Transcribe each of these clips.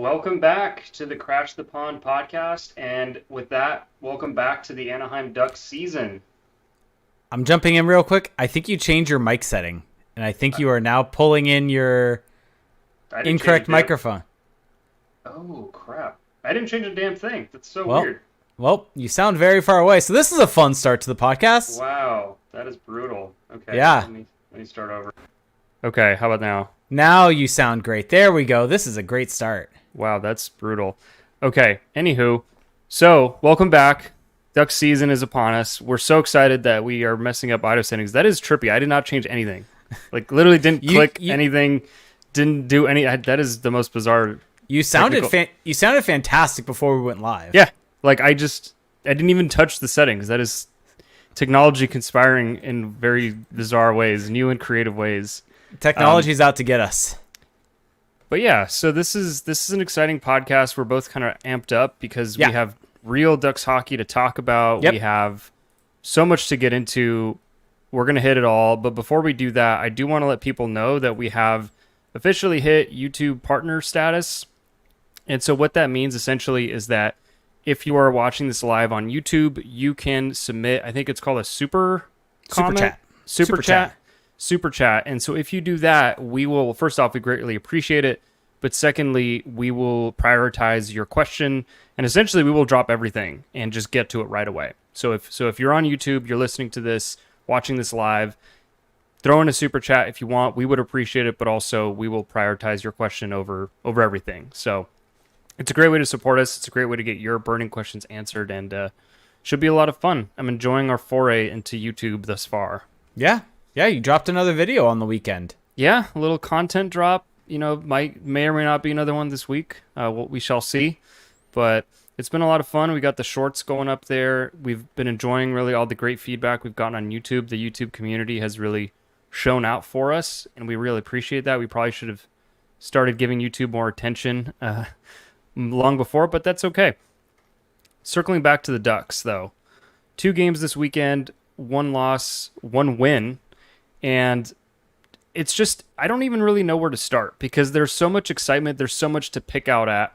Welcome back to the Crash the Pond podcast, and with that, welcome back to the Anaheim Ducks season. I'm jumping in real quick. I think you changed your mic setting, and I think you are now pulling in your incorrect microphone. Oh, crap. I didn't change a damn thing. That's so weird. Well, you sound very far away, so this is a fun start to the podcast. Wow, that is brutal. Okay, yeah. Let me start over. Okay, how about now? Now you sound great. There we go. This is a great start. Wow, that's brutal. Okay, anywho, so welcome back. Duck season is upon us. We're so excited that we are messing up auto settings. That is trippy. I did not change anything. Like, literally didn't click anything. Didn't do any. That is the most bizarre. You sounded fantastic before we went live. Yeah, like I didn't even touch the settings. That is technology conspiring in very bizarre ways, new and creative ways. Technology's out to get us. But yeah, so this is an exciting podcast. We're both kind of amped up because we have real Ducks hockey to talk about. Yep. We have so much to get into. We're going to hit it all. But before we do that, I do want to let people know that we have officially hit YouTube partner status. And so what that means essentially is that if you are watching this live on YouTube, you can submit, I think it's called a super chat. And so if you do that, we will, first off, we greatly appreciate it. But secondly, we will prioritize your question, and essentially we will drop everything and just get to it right away. So if you're on YouTube, you're listening to this, watching this live, throw in a super chat if you want. We would appreciate it, but also we will prioritize your question over everything. So it's a great way to support us. It's a great way to get your burning questions answered, and should be a lot of fun. I'm enjoying our foray into YouTube thus far. Yeah, you dropped another video on the weekend. Yeah, a little content drop. You know, may or may not be another one this week. We shall see. But it's been a lot of fun. We got the shorts going up there. We've been enjoying really all the great feedback we've gotten on YouTube. The YouTube community has really shown out for us, and we really appreciate that. We probably should have started giving YouTube more attention long before, but that's okay. Circling back to the Ducks, though. 2 games this weekend, 1 loss, 1 win. And it's just, I don't even really know where to start because there's so much excitement. There's so much to pick out at.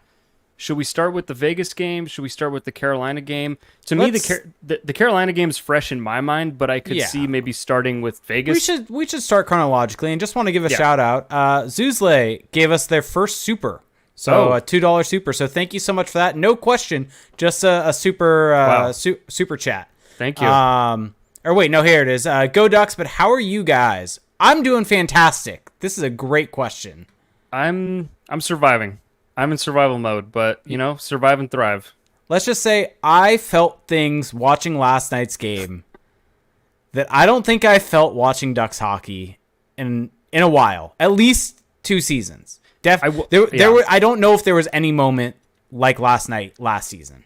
Should we start with the Vegas game? Should we start with the Carolina game? To me, the Carolina game is fresh in my mind, but I could see maybe starting with Vegas. We should start chronologically, and just want to give a shout out. Zuzle gave us their first super. So a $2 super. So thank you so much for that. No question, just a super super chat. Thank you. Or wait, no, here it is. Go Ducks, but how are you guys? I'm doing fantastic. This is a great question. I'm surviving. I'm in survival mode, but, survive and thrive. Let's just say I felt things watching last night's game that I don't think I felt watching Ducks hockey in a while. At least 2 seasons. I don't know if there was any moment like last night last season.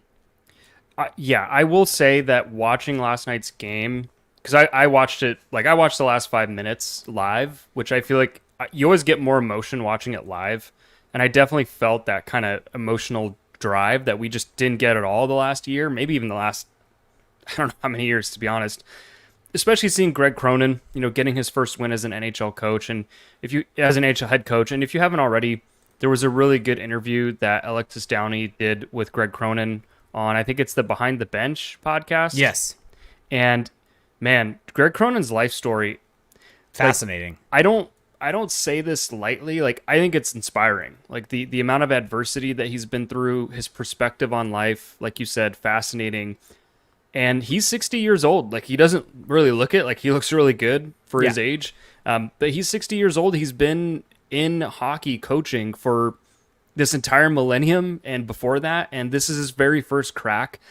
I will say that watching last night's game, because I watched it, I watched the last 5 minutes live, which I feel like you always get more emotion watching it live. And I definitely felt that kind of emotional drive that we just didn't get at all the last year, maybe even the last, I don't know how many years, to be honest. Especially seeing Greg Cronin, getting his first win as an NHL coach, and as an NHL head coach. And if you haven't already, there was a really good interview that Alexis Downey did with Greg Cronin on, I think it's the Behind the Bench podcast. Yes. And man, Greg Cronin's life story, fascinating. I don't say this lightly. I think it's inspiring. The amount of adversity that he's been through, his perspective on life, like you said, fascinating. And he's 60 years old. He doesn't really look it. He looks really good for his age. But he's 60 years old. He's been in hockey coaching for this entire millennium and before that. And this is his very first crack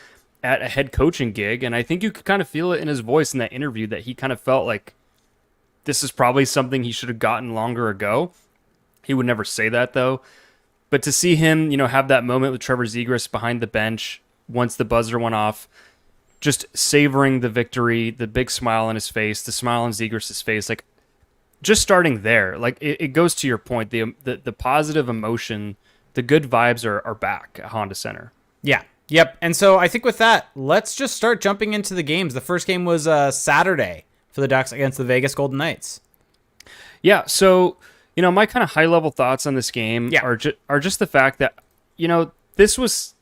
at a head coaching gig. And I think you could kind of feel it in his voice in that interview that he kind of felt like this is probably something he should have gotten longer ago. He would never say that, though. But to see him, have that moment with Trevor Zegras behind the bench once the buzzer went off, just savoring the victory, the big smile on his face, the smile on Zegras' face, just starting there. It goes to your point, the positive emotion, the good vibes are back at Honda Center. Yeah. Yep. And so I think with that, let's just start jumping into the games. The first game was Saturday for the Ducks against the Vegas Golden Knights. Yeah, so, my kind of high-level thoughts on this game are just the fact that this was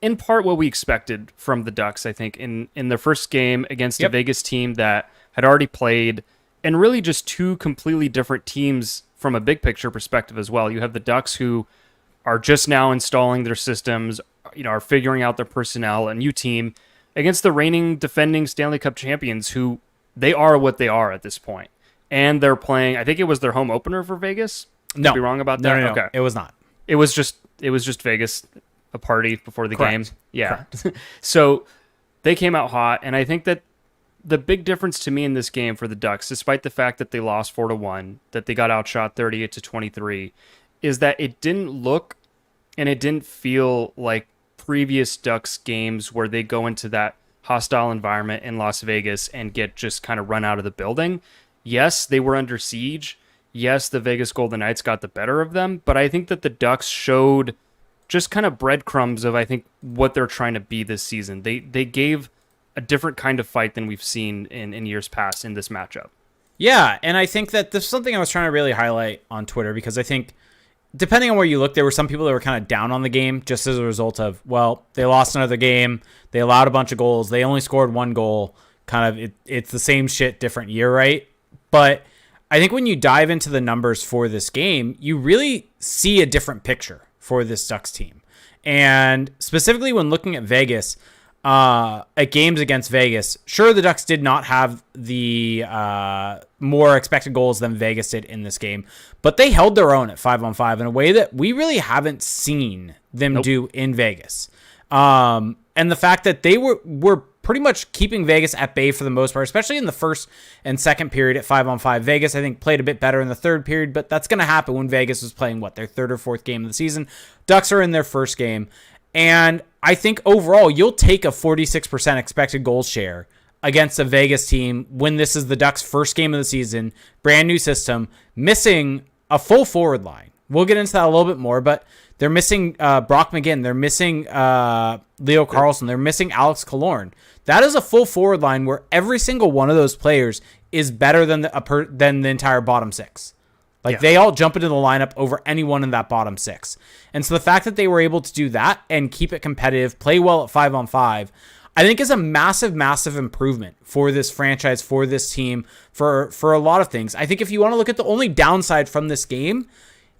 in part what we expected from the Ducks, I think, in their first game against a Vegas team that had already played, and really just two completely different teams from a big picture perspective as well. You have the Ducks, who are just now installing their systems, are figuring out their personnel, a new team, against the reigning defending Stanley Cup champions, who they are what they are at this point. And they're playing, I think it was their home opener for Vegas. No. Could be wrong about that. No. Okay. It was not. It was just Vegas, a party before the Correct. game. Yeah. So they came out hot, and I think that the big difference to me in this game for the Ducks, despite the fact that they lost 4-1, that they got outshot 38-23, is that it didn't look and it didn't feel like previous Ducks games where they go into that hostile environment in Las Vegas and get just kind of run out of the building. Yes, they were under siege. Yes, the Vegas Golden Knights got the better of them, but I think that the Ducks showed just kind of breadcrumbs of, I think, what they're trying to be this season. They gave a different kind of fight than we've seen in years past in this matchup. Yeah, and I think that there's something I was trying to really highlight on Twitter, because I think, depending on where you look, there were some people that were kind of down on the game just as a result of, well, they lost another game, they allowed a bunch of goals, they only scored one goal, it's the same shit, different year, right? But I think when you dive into the numbers for this game, you really see a different picture for this Ducks team. And specifically when looking at Vegas, at games against Vegas, sure, the Ducks did not have the more expected goals than Vegas did in this game, but they held their own at 5-on-5 in a way that we really haven't seen them do in Vegas. And the fact that they were pretty much keeping Vegas at bay for the most part, especially in the first and second period at 5-on-5. Vegas, I think, played a bit better in the third period, but that's going to happen when Vegas was playing, their third or fourth game of the season. Ducks are in their first game. And I think overall, you'll take a 46% expected goal share against a Vegas team when this is the Ducks' first game of the season, brand new system, missing a full forward line. We'll get into that a little bit more, but they're missing Brock McGinn. They're missing Leo Carlsson. They're missing Alex Killorn. That is a full forward line where every single one of those players is better than the entire bottom six. They all jump into the lineup over anyone in that bottom six. And so the fact that they were able to do that and keep it competitive, play well at 5-on-5, I think is a massive, massive improvement for this franchise, for this team, for a lot of things. I think if you want to look at the only downside from this game,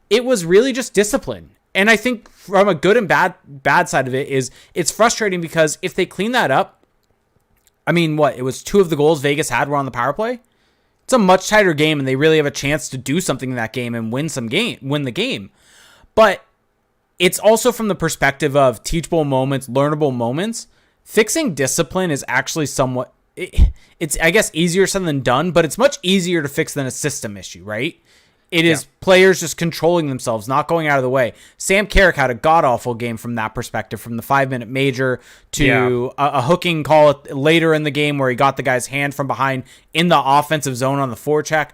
it was really just discipline. And I think from a good and bad side of it is it's frustrating because if they clean that up, I mean, it was 2 of the goals Vegas had were on the power play. It's a much tighter game, and they really have a chance to do something in that game and win the game. But it's also from the perspective of teachable moments, learnable moments. Fixing discipline is actually somewhat, it's, I guess, easier said than done, but it's much easier to fix than a system issue, right? It is players just controlling themselves, not going out of the way. Sam Carrick had a god-awful game from that perspective, from the 5-minute major to a hooking call later in the game where he got the guy's hand from behind in the offensive zone on the forecheck.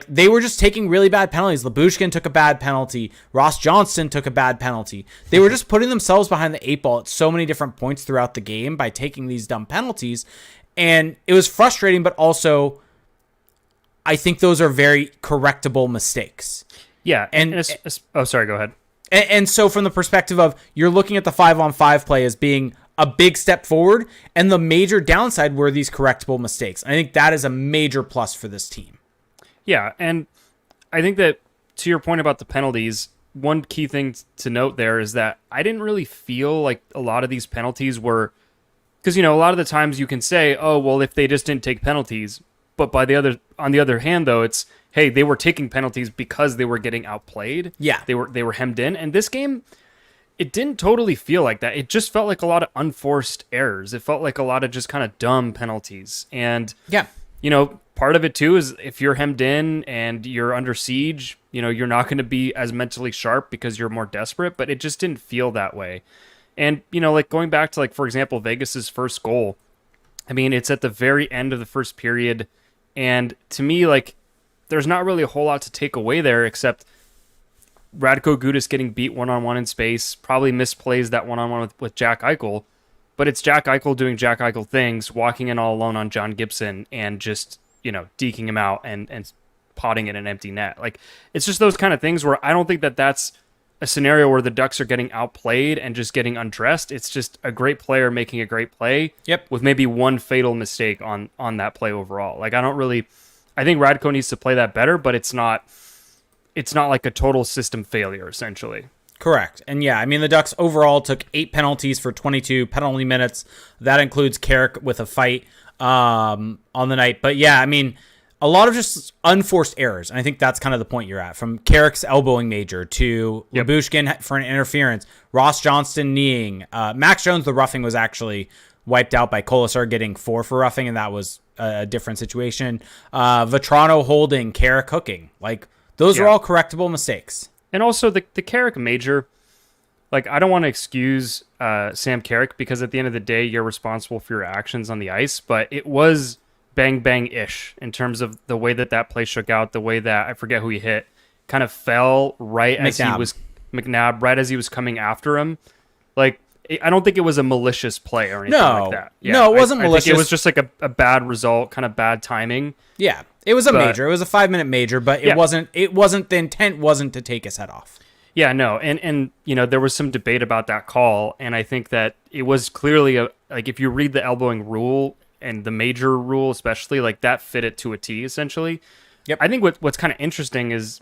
They were just taking really bad penalties. Lyubushkin took a bad penalty. Ross Johnston took a bad penalty. They were just putting themselves behind the 8 ball at so many different points throughout the game by taking these dumb penalties. And it was frustrating, but also I think those are very correctable mistakes. Yeah. Sorry, go ahead. And so from the perspective of you're looking at the 5-on-5 play as being a big step forward, and the major downside were these correctable mistakes. I think that is a major plus for this team. Yeah, and I think that to your point about the penalties, one key thing to note there is that I didn't really feel like a lot of these penalties were, because, a lot of the times you can say, oh, well, if they just didn't take penalties, but on the other hand, though, it's, hey, they were taking penalties because they were getting outplayed. Yeah. They were hemmed in. And this game, it didn't totally feel like that. It just felt like a lot of unforced errors. It felt like a lot of just kind of dumb penalties. And, part of it, too, is if you're hemmed in and you're under siege, you're not going to be as mentally sharp because you're more desperate. But it just didn't feel that way. And, going back to, for example, Vegas's first goal, I mean, it's at the very end of the first period. And to me, there's not really a whole lot to take away there except Radko Gudas getting beat one-on-one in space, probably misplays that one-on-one with Jack Eichel, but it's Jack Eichel doing Jack Eichel things, walking in all alone on John Gibson and just, deking him out and potting in an empty net. It's just those kind of things where I don't think that that's a scenario where the Ducks are getting outplayed and just getting undressed. It's just a great player making a great play. Yep. With maybe one fatal mistake on that play overall. Like I think Radko needs to play that better, but it's not like a total system failure essentially. Correct. And yeah, I mean, the Ducks overall took 8 penalties for 22 penalty minutes. That includes Carrick with a fight on the night. But yeah, I mean, a lot of just unforced errors. And I think that's kind of the point you're at. From Carrick's elbowing major to Lyubushkin for an interference, Ross Johnston kneeing. Max Jones, the roughing was actually wiped out by Kolasar getting 4 for roughing, and that was a different situation. Vetrano holding, Carrick hooking. Like, those are all correctable mistakes. And also the Carrick major, like, I don't want to excuse Sam Carrick because at the end of the day, you're responsible for your actions on the ice, but it was bang-ish in terms of the way that play shook out, the way that, I forget who he hit, kind of fell right as McNabb, right as he was coming after him. Like, I don't think it was a malicious play or anything like that. Yeah, no, it wasn't malicious. I think it was just like a bad result, kind of bad timing. Yeah, it was a major. It was a 5-minute major, but it wasn't. The intent wasn't to take his head off. Yeah, no, and you know, there was some debate about that call, and I think that it was clearly like if you read the elbowing rule and the major rule especially, like that fit it to a T essentially. Yep. I think what's kind of interesting is,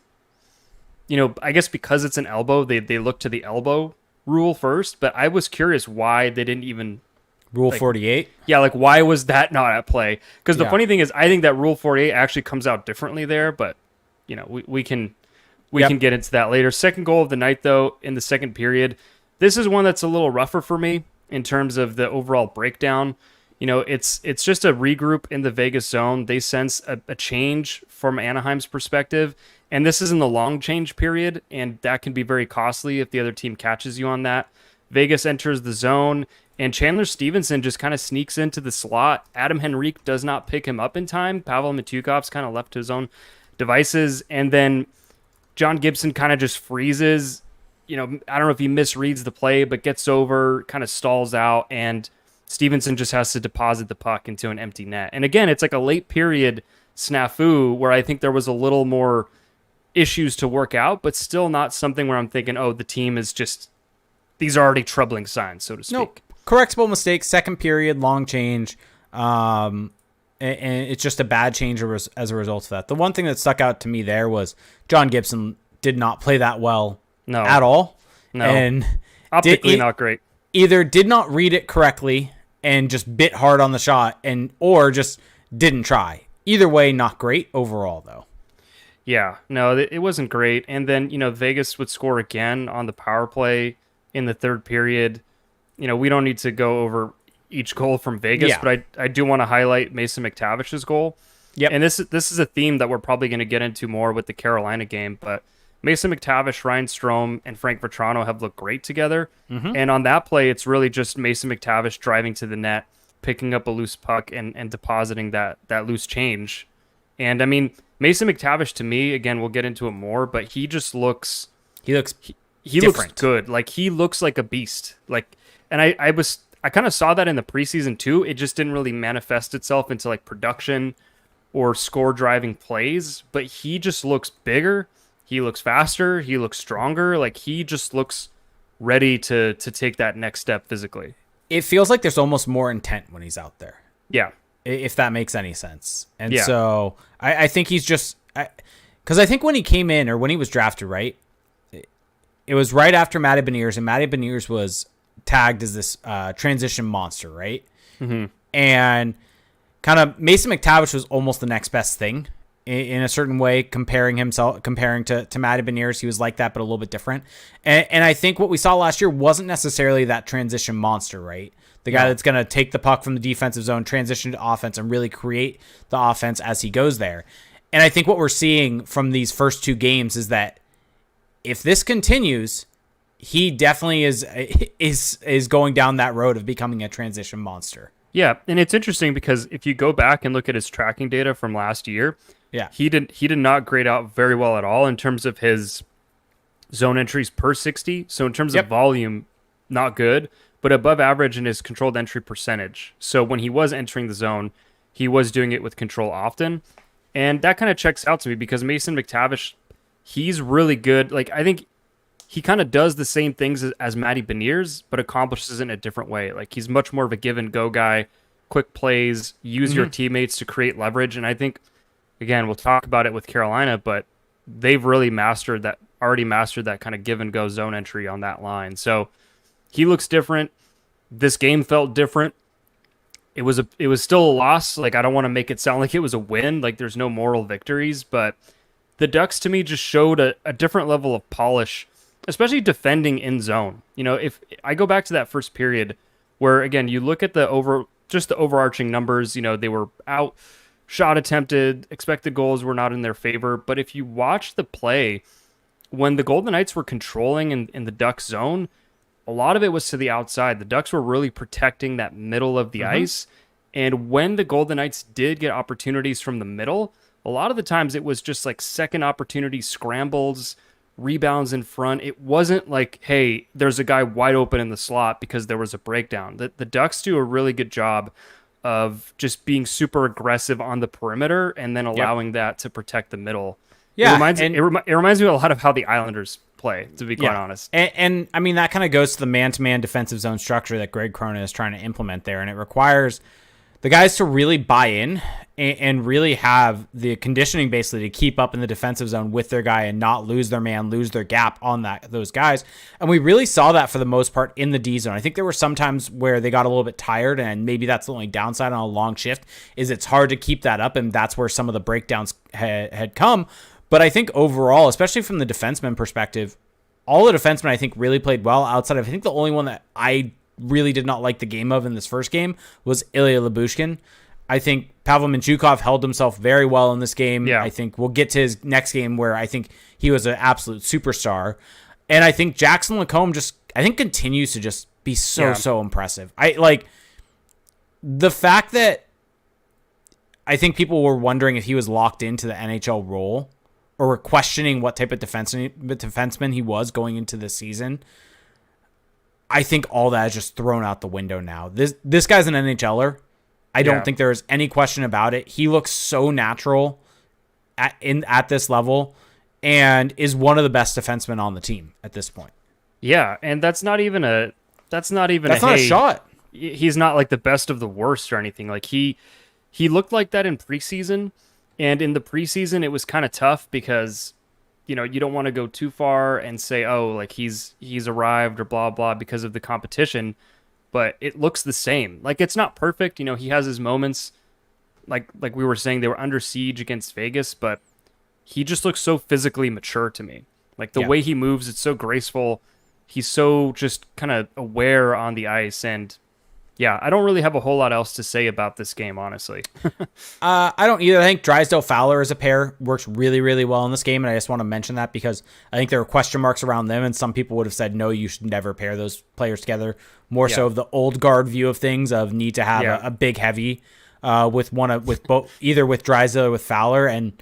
you know, I guess because it's an elbow, they look to the elbow rule first, but I was curious why they didn't even Rule 48? Yeah, like why was that not at play? Because the funny thing is, I think that Rule 48 actually comes out differently there, but you know, we can get into that later. Second goal of the night, though, in the second period, this is one that's a little rougher for me in terms of the overall breakdown. You know, it's just a regroup in the Vegas zone. They sense a change from Anaheim's perspective, and this is in the long change period, and that can be very costly if the other team catches you on that. Vegas enters the zone, and Chandler Stevenson just kind of sneaks into the slot. Adam Henrique does not pick him up in time. Pavel Mintyukov's kind of left to his own devices, and then John Gibson kind of just freezes. You know, I don't know if he misreads the play, but gets over, kind of stalls out, and Stevenson just has to deposit the puck into an empty net. And again, it's like a late period snafu where I think there was a little more issues to work out, but still not something where I'm thinking, oh, the team is just, these are already troubling signs, so to speak. Nope. Correctable mistake, second period, long change. And it's just a bad change as a result of that. The one thing that stuck out to me there was John Gibson did not play that well at all. No. And optically not great. Either did not read it correctly and just bit hard on the shot, or just didn't try. Either way, not great overall, though. Yeah, no, it wasn't great. And then, you know, Vegas would score again on the power play in the third period. You know, we don't need to go over each goal from Vegas, but I do want to highlight Mason McTavish's goal. Yep. And this is a theme that we're probably going to get into more with the Carolina game, but Mason McTavish, Ryan Strome, and Frank Vetrano have looked great together. Mm-hmm. And on that play, it's really just Mason McTavish driving to the net, picking up a loose puck, and depositing that loose change. And, I mean, Mason McTavish, to me, again, we'll get into it more, but he just looks... He looks good. Like, he looks like a beast. Like, and I kind of saw that in the preseason, too. It just didn't really manifest itself into, like, production or score-driving plays, but he just looks bigger. He looks faster. He looks stronger. Like, he just looks ready to take that next step physically. It feels like there's almost more intent when he's out there. Yeah. If that makes any sense. And so I think he's just... Because I think when he came in, or when he was drafted, right? It was right after Matty Beniers, and Matty Beniers was tagged as this transition monster, right? Mm-hmm. And kind of Mason McTavish was almost the next best thing. In a certain way, comparing to Matty Beniers, he was like that, but a little bit different. And I think what we saw last year wasn't necessarily that transition monster, right? The guy that's going to take the puck from the defensive zone, transition to offense, and really create the offense as he goes there. And I think what we're seeing from these first two games is that if this continues, he definitely is going down that road of becoming a transition monster. Yeah, and it's interesting because if you go back and look at his tracking data from last year, he did not grade out very well at all in terms of his zone entries per 60. So in terms of volume, not good, but above average in his controlled entry percentage. So when he was entering the zone, he was doing it with control often. And that kind of checks out to me because Mason McTavish, he's really good. Like, I think he kind of does the same things as Matty Beniers, but accomplishes it in a different way. Like he's much more of a give and go guy, quick plays, use your teammates to create leverage. And I think, again, we'll talk about it with Carolina, but they've really already mastered that kind of give and go zone entry on that line. So he looks different. This game felt different. It was still a loss. Like, I don't want to make it sound like it was a win. Like, there's no moral victories, but the Ducks to me just showed a different level of polish, especially defending in zone. You know, if I go back to that first period where, again, you look at the overarching numbers, you know, they were out, shot attempted, expected goals were not in their favor. But if you watch the play, when the Golden Knights were controlling in the Ducks zone, a lot of it was to the outside. The Ducks were really protecting that middle of the ice. And when the Golden Knights did get opportunities from the middle, a lot of the times it was just like second opportunity scrambles, rebounds in front. It wasn't like, hey, there's a guy wide open in the slot because there was a breakdown. The Ducks do a really good job of just being super aggressive on the perimeter and then allowing that to protect the middle. Yeah, it reminds me a lot of how the Islanders play, to be quite honest. And I mean, that kind of goes to the man-to-man defensive zone structure that Greg Cronin is trying to implement there, and it requires the guys to really buy in and really have the conditioning basically to keep up in the defensive zone with their guy and not lose their man, lose their gap on those guys. And we really saw that for the most part in the D zone. I think there were some times where they got a little bit tired, and maybe that's the only downside on a long shift is it's hard to keep that up, and that's where some of the breakdowns had come. But I think overall, especially from the defenseman perspective, all the defensemen I think really played well outside of, I think the only one that I really did not like the game of in this first game was Ilya Lyubushkin. I think Pavel Mintyukov held himself very well in this game. Yeah. I think we'll get to his next game where I think he was an absolute superstar. And I think Jackson LaCombe continues to just be so impressive. I like the fact that I think people were wondering if he was locked into the NHL role or were questioning what type of defenseman he was going into this season. I think all that is just thrown out the window now. This guy's an NHLer. I don't think there is any question about it. He looks so natural at this level and is one of the best defensemen on the team at this point. Yeah, and that's not a shot. He's not like the best of the worst or anything. Like he looked like that in preseason, and in the preseason it was kind of tough because you know, you don't want to go too far and say, oh, like he's arrived or blah, blah, because of the competition, but it looks the same. Like, it's not perfect. You know, he has his moments. Like we were saying, they were under siege against Vegas, but he just looks so physically mature to me. Like, the way he moves, it's so graceful. He's so just kind of aware on the ice. And yeah, I don't really have a whole lot else to say about this game, honestly. I don't either. I think Drysdale-Fowler as a pair works really, really well in this game, and I just want to mention that because I think there were question marks around them, and some people would have said, no, you should never pair those players together. More so of the old guard view of things of need to have a big heavy with both, either with Drysdale or with Fowler, and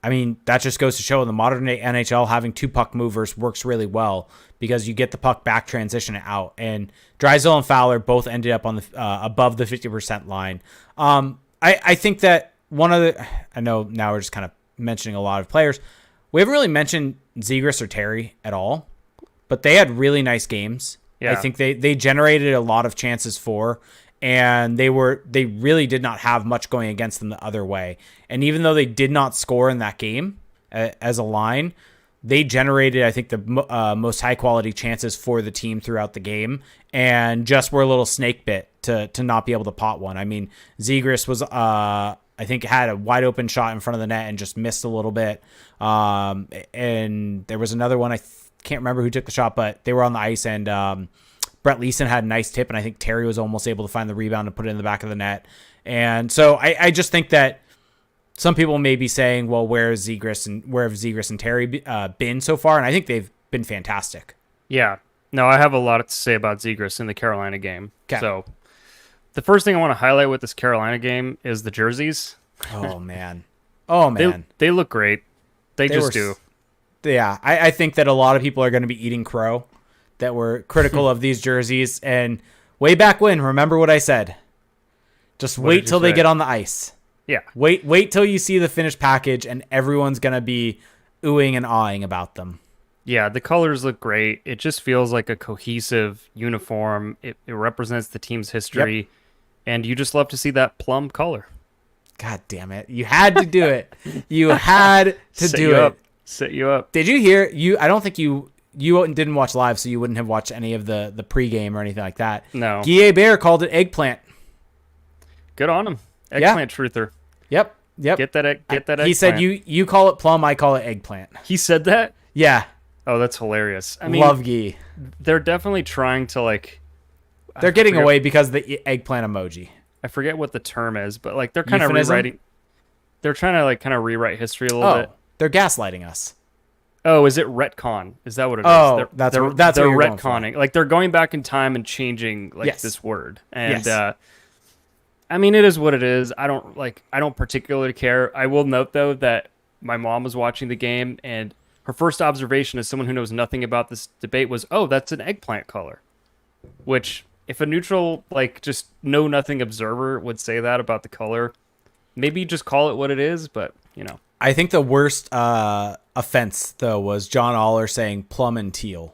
I mean, that just goes to show in the modern day NHL, having two puck movers works really well because you get the puck back, transition it out. And Drysdale and Fowler both ended up on the above the 50% line. I think that I know now we're just kind of mentioning a lot of players. We haven't really mentioned Zegras or Terry at all, but they had really nice games. Yeah. I think they generated a lot of chances and they really did not have much going against them the other way. And even though they did not score in that game as a line, they generated, I think, the most high quality chances for the team throughout the game, and just were a little snake bit to not be able to pot one. I mean, Zegras was, I think, had a wide open shot in front of the net and just missed a little bit. And there was another one, I can't remember who took the shot, but they were on the ice, and Brett Leeson had a nice tip, and I think Terry was almost able to find the rebound and put it in the back of the net. And so I just think that some people may be saying, well, where have Zegras and Terry been so far? And I think they've been fantastic. Yeah. No, I have a lot to say about Zegras in the Carolina game. Okay. So the first thing I want to highlight with this Carolina game is the jerseys. Oh, man. Oh, man. They look great. They just do. Yeah. I think that a lot of people are going to be eating crow that were critical of these jerseys. And way back when, remember what I said. Just wait till they get on the ice. Yeah. Wait till you see the finished package and everyone's going to be oohing and awing about them. Yeah, the colors look great. It just feels like a cohesive uniform. It represents the team's Yep. history, and you just love to see that plum color. God damn it. You had to do it. You had to Set do you it. up. Set you up. Did you hear I don't think you didn't watch live, so you wouldn't have watched any of the pregame or anything like that. No. Guy Bear called it eggplant. Good on him. Eggplant truther. Yep. Get that eggplant. He said you call it plum, I call it eggplant. He said that? Yeah. Oh, that's hilarious. I mean, Love Guy. they're definitely trying to like They're getting away because of the eggplant emoji. I forget what the term is, but like they're kind of Euphemism? rewriting. They're trying to like kind of rewrite history a little bit. They're gaslighting us. Oh, is it retcon? Is that what it is? Oh, that's they're what you're going for. retconning. Like they're going back in time and changing like Yes. this word. And Yes. I mean, it is what it is. I don't particularly care. I will note though that my mom was watching the game and her first observation as someone who knows nothing about this debate was, "Oh, that's an eggplant color." Which if a neutral like just know nothing observer would say that about the color, maybe just call it what it is, but you know. I think the worst offense though was John Aller saying plum and teal.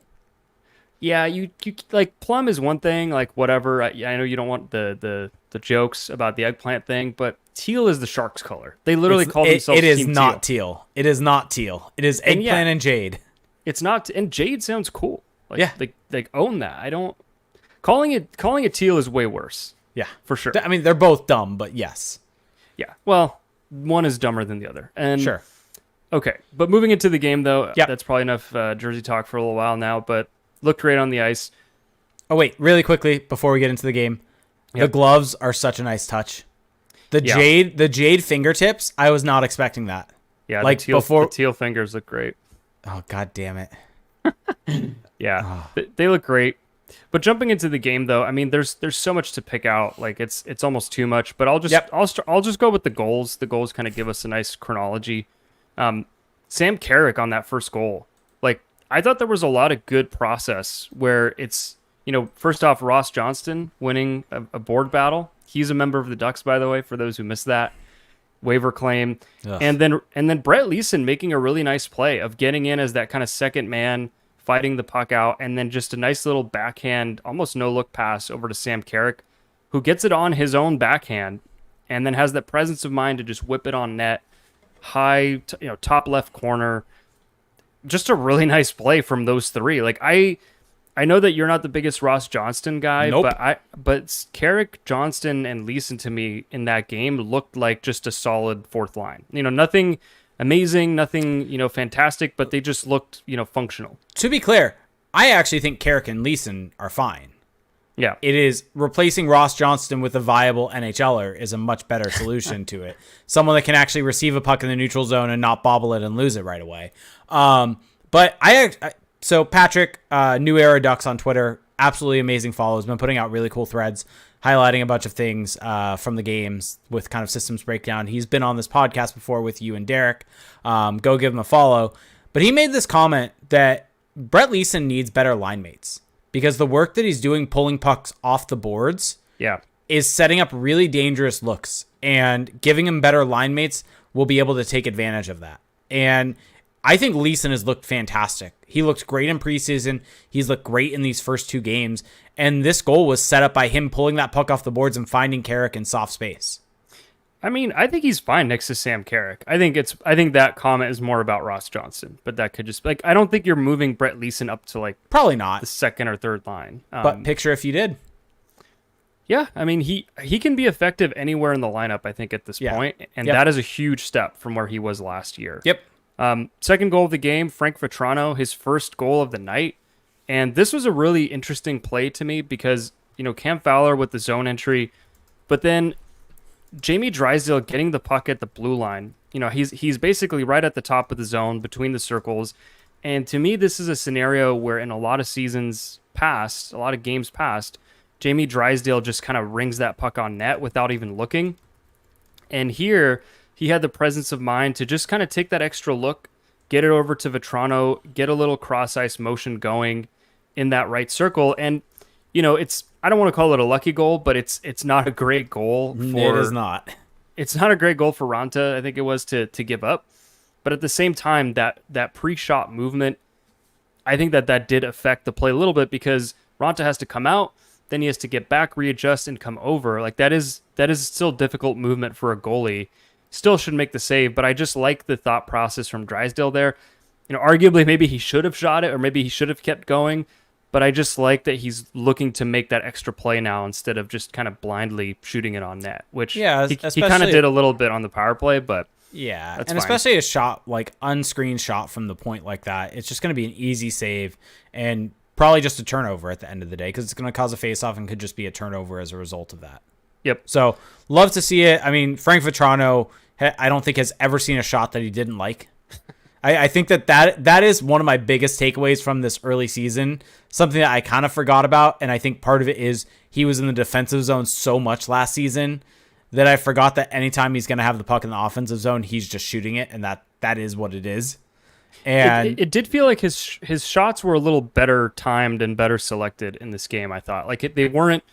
Yeah, you like plum is one thing, like whatever. I know you don't want the jokes about the eggplant thing, but teal is the Sharks' color. They literally call themselves. It is Team not teal. It is not teal. It is eggplant and jade. It's not, and jade sounds cool. Like, Yeah. like own that. I don't calling it teal is way worse. Yeah, For sure. I mean, they're both dumb, but yes, Yeah. Well, one is dumber than the other. And sure. Okay, but moving into the game though, Yep. that's probably enough Jersey talk for a little while now. But looked great on the ice. Oh wait, really quickly before we get into the game, the Yep. gloves are such a nice touch. The jade fingertips, I was not expecting that. Yeah, Like the teal fingers look great. Oh god damn it. Yeah, they look great. But jumping into the game though, I mean, there's so much to pick out. Like it's almost too much. But I'll just Yep. I'll just go with the goals. The goals kind of give us a nice chronology. Sam Carrick on that first goal. Like I thought there was a lot of good process where it's first off Ross Johnston winning a board battle. He's a member of the Ducks, by the way, for those who missed that waiver claim. Ugh. And then Brett Leeson making a really nice play of getting in as that kind of second man, fighting the puck out, and then just a nice little backhand, almost no look pass over to Sam Carrick, who gets it on his own backhand, and then has that presence of mind to just whip it on net, high, top left corner. Just a really nice play from those three. Like I know that you're not the biggest Ross Johnston guy, Nope. but Carrick, Johnston, and Leeson to me in that game looked like just a solid fourth line. Nothing amazing, nothing fantastic, but they just looked functional. To be clear, I actually think Carrick and Leeson are fine. Yeah, It is replacing Ross Johnston with a viable NHLer is a much better solution to it. Someone that can actually receive a puck in the neutral zone and not bobble it and lose it right away. But so Patrick, New Era Ducks on Twitter, absolutely amazing follow. Has been putting out really cool threads highlighting a bunch of things from the games with kind of systems breakdown. He's been on this podcast before with you and Derek. Go give him a follow. But he made this comment that Brett Leeson needs better line mates because the work that he's doing pulling pucks off the boards yeah. is setting up really dangerous looks, and giving him better line mates will be able to take advantage of that. And I think Leeson has looked fantastic. He looked great in preseason. He's looked great in these first two games. And this goal was set up by him pulling that puck off the boards and finding Carrick in soft space. I mean, I think he's fine next to Sam Carrick. I think that comment is more about Ross Johnston, but that could just I don't think you're moving Brett Leeson up to like Probably not. the second or third line. But picture if you did. Yeah, I mean he can be effective anywhere in the lineup. I think at this point, and Yep. that is a huge step from where he was last year. Yep. Second goal of the game, Frank Vetrano, his first goal of the night, and this was a really interesting play to me because Cam Fowler with the zone entry, but then Jamie Drysdale getting the puck at the blue line. He's basically right at the top of the zone between the circles, and to me this is a scenario where in a lot of seasons past, a lot of games past, Jamie Drysdale just kind of rings that puck on net without even looking. And here, he had the presence of mind to just kind of take that extra look, get it over to Vetrano, get a little cross-ice motion going in that right circle. And, I don't want to call it a lucky goal, but it's not a great goal. It is not. It's not a great goal for Ranta, I think it was, to give up. But at the same time, that pre-shot movement, I think that did affect the play a little bit because Ronta has to come out, then he has to get back, readjust, and come over. Like that is still difficult movement for a goalie. Still should make the save, but I just like the thought process from Drysdale there. Arguably maybe he should have shot it or maybe he should have kept going, but I just like that he's looking to make that extra play now instead of just kind of blindly shooting it on net, which he kind of did a little bit on the power play, but yeah, that's and fine. Especially a shot, like unscreened shot from the point like that, it's just going to be an easy save and probably just a turnover at the end of the day because it's going to cause a face-off and could just be a turnover as a result of that. Yep. So, love to see it. I mean, Frank Vetrano, I don't think has ever seen a shot that he didn't like. I think that is one of my biggest takeaways from this early season, something that I kind of forgot about, and I think part of it is he was in the defensive zone so much last season that I forgot that anytime he's going to have the puck in the offensive zone, he's just shooting it, and that is what it is. And it did feel like his shots were a little better timed and better selected in this game, I thought. Like they weren't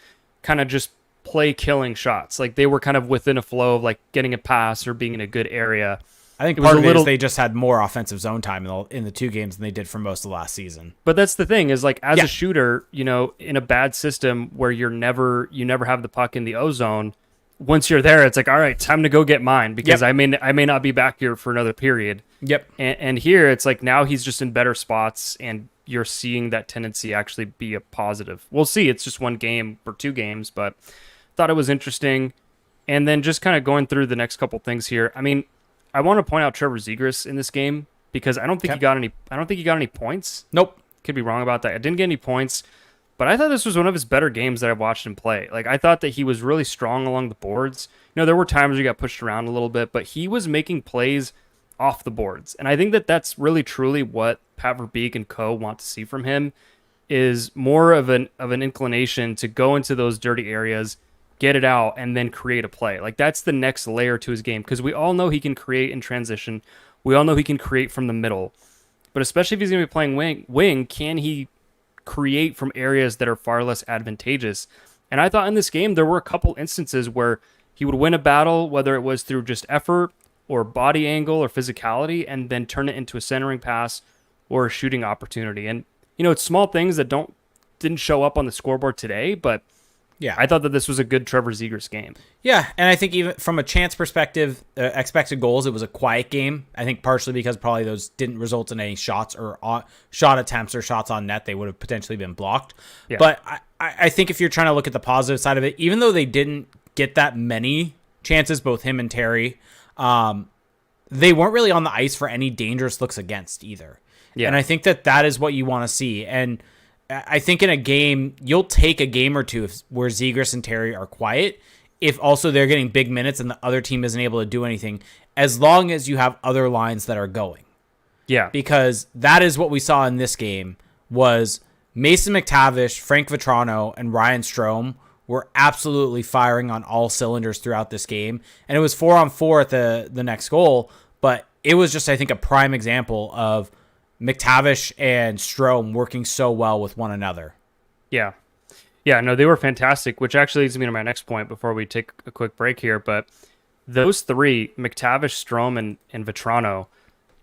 kind of just play killing shots. Like they were kind of within a flow of like getting a pass or being in a good area. I think part of it is they just had more offensive zone time in the 2 games than they did for most of last season. But that's the thing is like as a shooter, in a bad system where you never have the puck in the O zone, once you're there, it's like, all right, time to go get mine because I may not be back here for another period. Yep. And here it's like now he's just in better spots and you're seeing that tendency actually be a positive. We'll see. It's just 1 game or 2 games, but thought it was interesting. And then just kind of going through the next couple things here. I mean, I want to point out Trevor Zegras in this game because I don't think he got any points. Nope. Could be wrong about that. I didn't get any points, but I thought this was one of his better games that I've watched him play. Like I thought that he was really strong along the boards. There were times where he got pushed around a little bit, but he was making plays off the boards. And I think that that's really truly what Pat Verbeek and co want to see from him is more of an inclination to go into those dirty areas, get it out, and then create a play. Like that's the next layer to his game because we all know he can create in transition. We all know he can create from the middle. But especially if he's going to be playing wing, can he create from areas that are far less advantageous? And I thought in this game there were a couple instances where he would win a battle, whether it was through just effort or body angle or physicality, and then turn it into a centering pass or a shooting opportunity. And, it's small things that didn't show up on the scoreboard today, but yeah, I thought that this was a good Trevor Zegras game. Yeah, and I think even from a chance perspective, expected goals, it was a quiet game. I think partially because probably those didn't result in any shots or shot attempts or shots on net. They would have potentially been blocked. Yeah. But I think if you're trying to look at the positive side of it, even though they didn't get that many chances, both him and Terry, they weren't really on the ice for any dangerous looks against either. Yeah. And I think that is what you want to see. And I think in a game, you'll take a game or two where Zegras and Terry are quiet if also they're getting big minutes and the other team isn't able to do anything, as long as you have other lines that are going. Yeah. Because that is what we saw in this game was Mason McTavish, Frank Vetrano, and Ryan Strome were absolutely firing on all cylinders throughout this game. And it was 4-on-4 at the next goal, but it was just, I think, a prime example of McTavish and Strome working so well with one another. Yeah. Yeah, no, they were fantastic, which actually leads me to my next point before we take a quick break here. But those 3, McTavish, Strome, and Vetrano,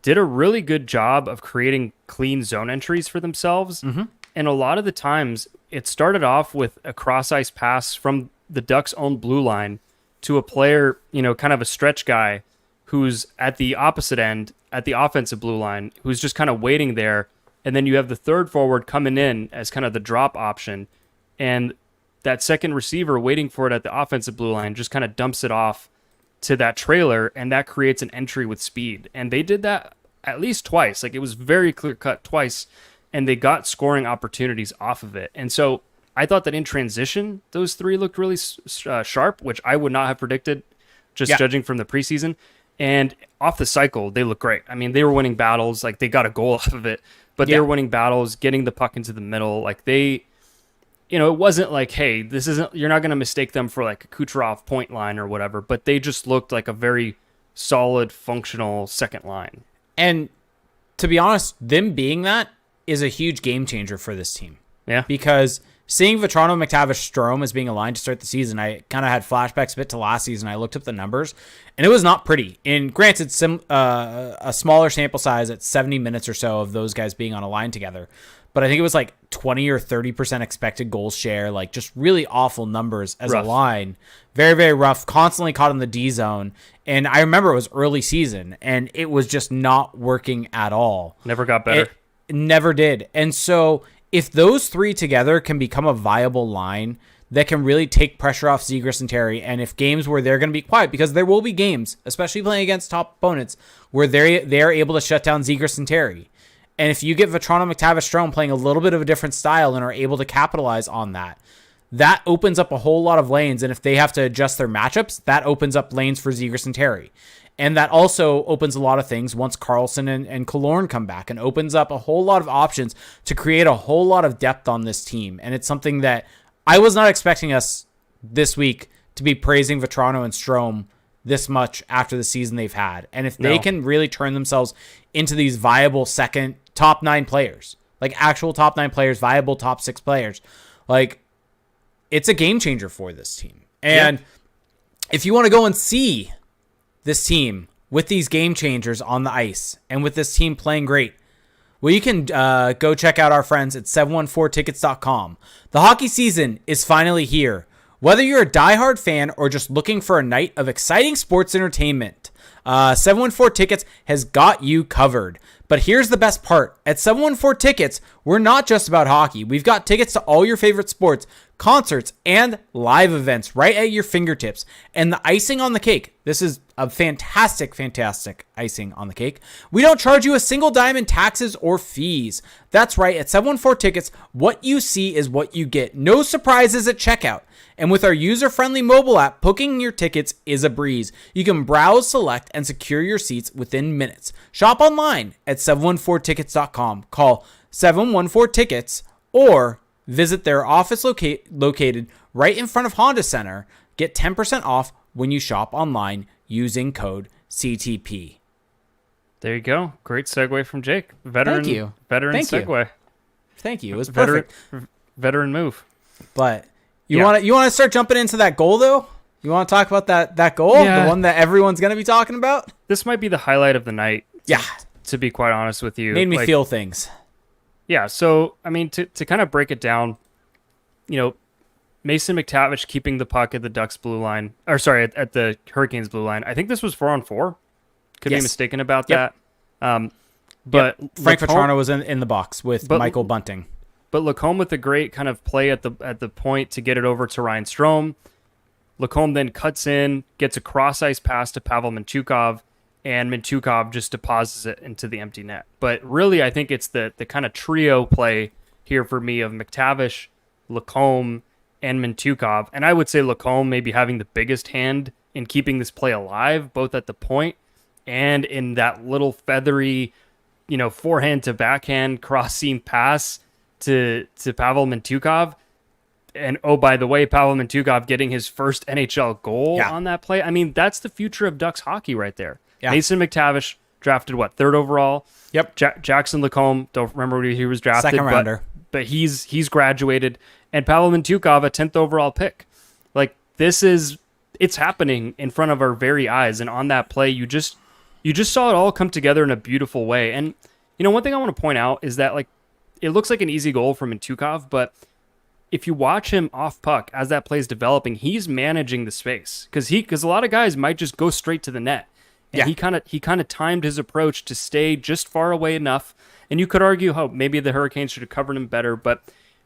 did a really good job of creating clean zone entries for themselves. Mm-hmm. And a lot of the times, it started off with a cross-ice pass from the Ducks' own blue line to a player, kind of a stretch guy who's at the opposite end, at the offensive blue line, who's just kind of waiting there. And then you have the third forward coming in as kind of the drop option. And that second receiver waiting for it at the offensive blue line just kind of dumps it off to that trailer, and that creates an entry with speed. And they did that at least twice. Like, it was very clear-cut twice, and they got scoring opportunities off of it. And so I thought that in transition, those 3 looked really sharp, which I would not have predicted just judging from the preseason. And off the cycle, they look great. I mean, they were winning battles. Like, they got a goal off of it, but they were winning battles, getting the puck into the middle. Like, they, it wasn't like, hey, you're not going to mistake them for like a Kucherov point line or whatever, but they just looked like a very solid, functional second line. And to be honest, them being that is a huge game changer for this team. Yeah. Because seeing Vetrano, McTavish, Strome as being aligned to start the season, I kind of had flashbacks a bit to last season. I looked up the numbers, and it was not pretty. And granted, a smaller sample size at 70 minutes or so of those guys being on a line together. But I think it was like 20 or 30% expected goals share, like just really awful numbers as a line. Very, very rough, constantly caught in the D zone. And I remember it was early season, and it was just not working at all. Never got better. It never did. And so if those three together can become a viable line that can really take pressure off Zegras and Terry, and if games where they're going to be quiet, because there will be games, especially playing against top opponents, where they're able to shut down Zegras and Terry. And if you get Vetrano, McTavish, Strome playing a little bit of a different style and are able to capitalize on that, that opens up a whole lot of lanes. And if they have to adjust their matchups, that opens up lanes for Zegras and Terry. And that also opens a lot of things once Carlson and Killorn come back, and opens up a whole lot of options to create a whole lot of depth on this team. And it's something that I was not expecting us this week to be praising Vetrano and Strome this much after the season they've had. And if they can really turn themselves into these viable second top 9 players, like actual top 9 players, viable top 6 players, like it's a game changer for this team. And if you want to go and see this team with these game changers on the ice and with this team playing great, well, you can go check out our friends at 714tickets.com. The hockey season is finally here. Whether you're a diehard fan or just looking for a night of exciting sports entertainment, 714 Tickets has got you covered. But here's the best part. At 714 Tickets, we're not just about hockey. We've got tickets to all your favorite sports, concerts, and live events right at your fingertips. And the icing on the cake, this is a fantastic, fantastic icing on the cake. We don't charge you a single dime in taxes or fees. That's right. At 714 Tickets, what you see is what you get. No surprises at checkout. And with our user-friendly mobile app, booking your tickets is a breeze. You can browse, select, and secure your seats within minutes. Shop online at 714tickets.com. Call 714-TICKETS or visit their office located right in front of Honda Center. Get 10% off when you shop online using code CTP. There you go. Great segue from Jake. Veteran, Thank you. Veteran Thank segue. You. Thank you. It was perfect. Veteran move. But you want to start jumping into that goal though? You want to talk about that goal, the one that everyone's going to be talking about? This might be the highlight of the night. Yeah. To be quite honest with you, made me feel things. Yeah. So I mean, to kind of break it down, Mason McTavish keeping the puck at the Ducks blue line, or sorry, at the Hurricanes blue line. I think this was 4-on-4. Could be mistaken about that. But Frank Vetrano was in the box with Michael Bunting. But LaCombe with a great kind of play at the point to get it over to Ryan Strome. LaCombe then cuts in, gets a cross-ice pass to Pavel Mintyukov, and Mintyukov just deposits it into the empty net. But really, I think it's the kind of trio play here for me of McTavish, LaCombe, and Mintyukov. And I would say LaCombe maybe having the biggest hand in keeping this play alive, both at the point and in that little feathery, forehand to backhand cross-seam pass to Pavel Mintyukov. And oh, by the way, Pavel Mintyukov getting his first NHL goal on that play. I mean, that's the future of Ducks hockey right there. Yeah. Mason McTavish drafted 3rd overall. Yep. Jackson LaCombe, don't remember where he was drafted. Second rounder. But he's graduated. And Pavel Mintyukov, a 10th overall pick. Like, it's happening in front of our very eyes. And on that play, you just saw it all come together in a beautiful way. And, one thing I want to point out is that, like, it looks like an easy goal for Mintyukov, but if you watch him off puck as that play is developing, he's managing the space because a lot of guys might just go straight to the net. And he kind of timed his approach to stay just far away enough. And you could argue, maybe the Hurricanes should have covered him better, but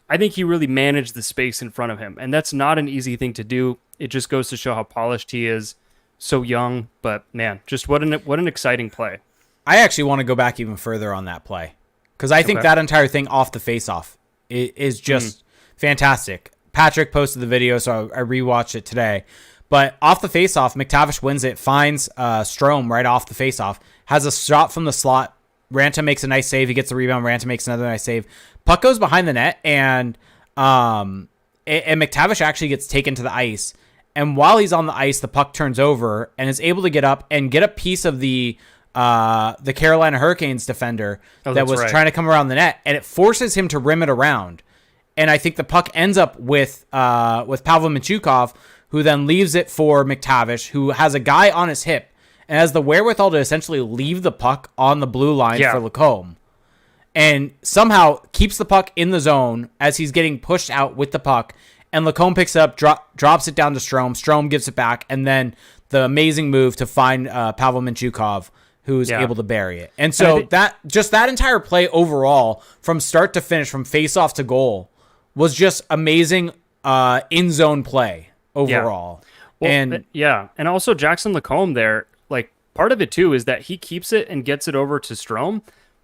I think he really managed the space in front of him. And that's not an easy thing to do. It just goes to show how polished he is, so young, but man, just what an exciting play. I actually want to go back even further on that play because I think that entire thing off the face-off is just fantastic. Patrick posted the video, so I rewatched it today. But off the face-off, McTavish wins it, finds Strome right off the face-off, has a shot from the slot. Ranta makes a nice save. He gets the rebound. Ranta makes another nice save. Puck goes behind the net, and McTavish actually gets taken to the ice. And while he's on the ice, the puck turns over and is able to get up and get a piece of the Carolina Hurricanes defender that was trying to come around the net, and it forces him to rim it around. And I think the puck ends up with Pavel Mintyukov, who then leaves it for McTavish, who has a guy on his hip and has the wherewithal to essentially leave the puck on the blue line for LaCombe. And somehow keeps the puck in the zone as he's getting pushed out with the puck. And LaCombe picks it up, drops it down to Strome. Strome gives it back. And then the amazing move to find Pavel Mintyukov, who's able to bury it. And so that entire play overall, from start to finish, from face-off to goal, was just amazing in-zone play overall. Yeah. Well, and also Jackson LaCombe there, like, part of it too is that he keeps it and gets it over to Strome,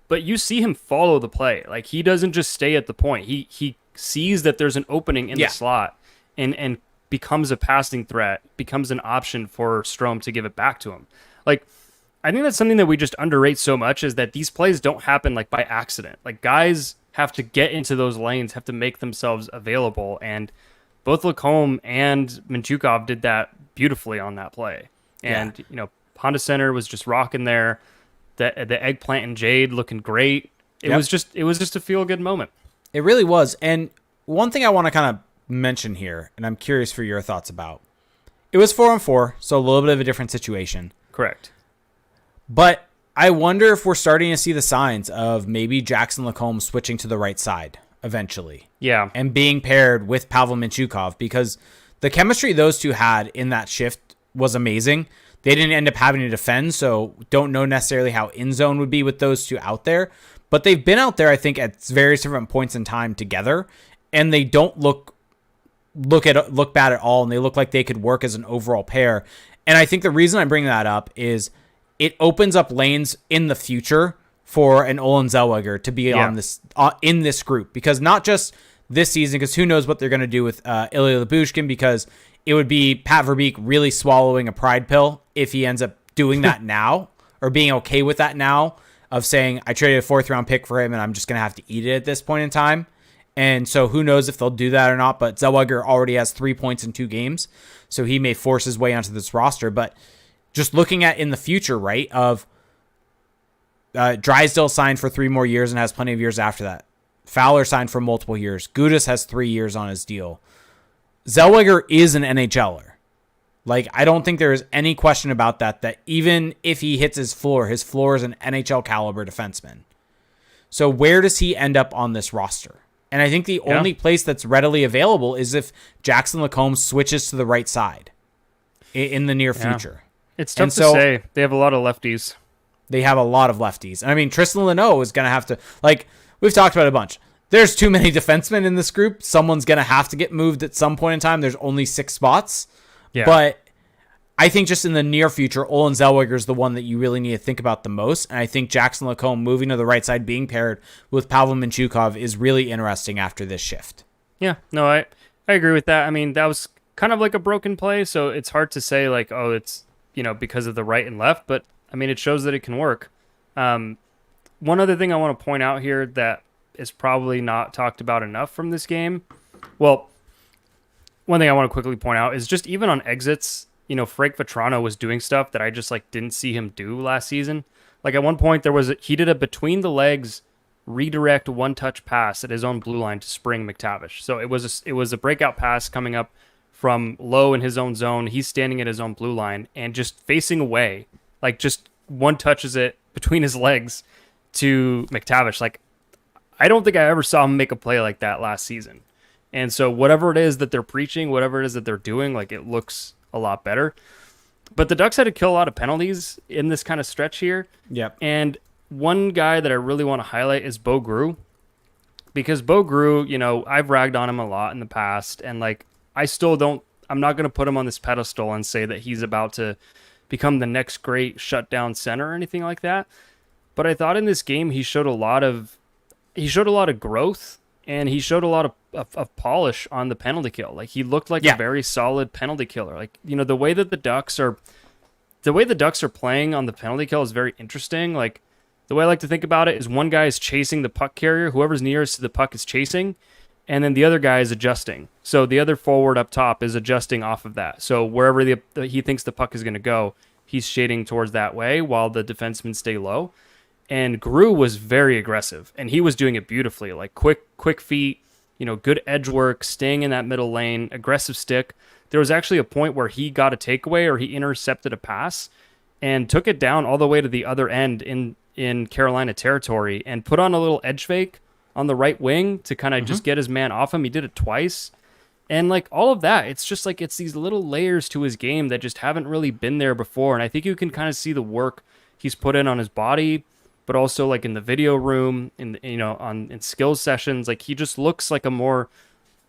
but you see him follow the play. Like, he doesn't just stay at the point. He sees that there's an opening in the slot and becomes a passing threat, becomes an option for Strome to give it back to him. Like, I think that's something that we just underrate so much, is that these plays don't happen like by accident. Like, guys have to get into those lanes, have to make themselves available, and both LaCombe and Mintyukov did that beautifully on that play. And Honda Center was just rocking there. The eggplant and Jade looking great. It was just a feel good moment. It really was. And one thing I want to kind of mention here, and I'm curious for your thoughts about, it was 4-on-4, so a little bit of a different situation. Correct. But I wonder if we're starting to see the signs of maybe Jackson LaCombe switching to the right side eventually. Yeah. And being paired with Pavel Mintyukov, because the chemistry those two had in that shift was amazing. They didn't end up having to defend, so don't know necessarily how in zone would be with those two out there. But they've been out there, I think, at various different points in time together, and they don't look bad at all, and they look like they could work as an overall pair. And I think the reason I bring that up is it opens up lanes in the future for an Olen Zellweger to be on this in this group, because not just this season, because who knows what they're going to do with Ilya Lyubushkin, because it would be Pat Verbeek really swallowing a pride pill if he ends up doing that now, or being okay with that now, of saying, I traded a 4th-round pick for him and I'm just going to have to eat it at this point in time. And so who knows if they'll do that or not, but Zellweger already has 3 points in 2 games, so he may force his way onto this roster. But just looking at in the future, right, of Drysdale signed for 3 more years and has plenty of years after that. Fowler signed for multiple years. Gudas has 3 years on his deal. Zellweger is an NHLer. Like, I don't think there is any question about that even if he hits his floor is an NHL caliber defenseman. So where does he end up on this roster? And I think the only place that's readily available is if Jackson LaCombe switches to the right side in the near future. It's tough to say. They have a lot of lefties. They have a lot of lefties. And I mean, Tristan Leno is going to have to, like, we've talked about it a bunch. There's too many defensemen in this group. Someone's going to have to get moved at some point in time. There's only 6 spots. Yeah. But I think just in the near future, Olen Zellweger is the one that you really need to think about the most. And I think Jackson LaCombe moving to the right side, being paired with Pavel Mintyukov, is really interesting after this shift. Yeah, no, I agree with that. I mean, that was kind of like a broken play, so it's hard to say, like, oh, it's, because of the right and left. But, I mean, it shows that it can work. One other thing I want to point out here that is probably not talked about enough from this game. Well, one thing I want to quickly point out is just even on exits, Frank Vetrano was doing stuff that I just didn't see him do last season. Like at one point he did a between the legs redirect 1-touch pass at his own blue line to spring McTavish. So it was a breakout pass coming up from low in his own zone. He's standing at his own blue line and just facing away, like just 1-touches it between his legs to McTavish. Like, I don't think I ever saw him make a play like that last season. And so whatever it is that they're preaching, whatever it is that they're doing, like, it looks a lot better. But the Ducks had to kill a lot of penalties in this kind of stretch here. Yep. And one guy that I really want to highlight is Bo Grew. Because Bo Grew, I've ragged on him a lot in the past. And, like, I'm not going to put him on this pedestal and say that he's about to become the next great shutdown center or anything like that. But I thought in this game he showed a lot of growth, and he showed a lot of polish on the penalty kill. Like, he looked like a very solid penalty killer. Like, the way that the Ducks are playing on the penalty kill is very interesting. Like, the way I like to think about it is one guy is chasing the puck carrier, whoever's nearest to the puck is chasing, and then the other guy is adjusting. So the other forward up top is adjusting off of that. So wherever he thinks the puck is going to go, he's shading towards that way while the defensemen stay low. And Grew was very aggressive, and he was doing it beautifully, like quick feet. good edge work, staying in that middle lane, aggressive stick. There was actually a point where he got a takeaway or he intercepted a pass and took it down all the way to the other end in Carolina territory and put on a little edge fake on the right wing to kind of just get his man off him. He did it twice. And like all of that, it's just like it's these little layers to his game that just haven't really been there before. And I think you can kind of see the work he's put in on his body, but also like in the video room, in skills sessions. Like he just looks like a more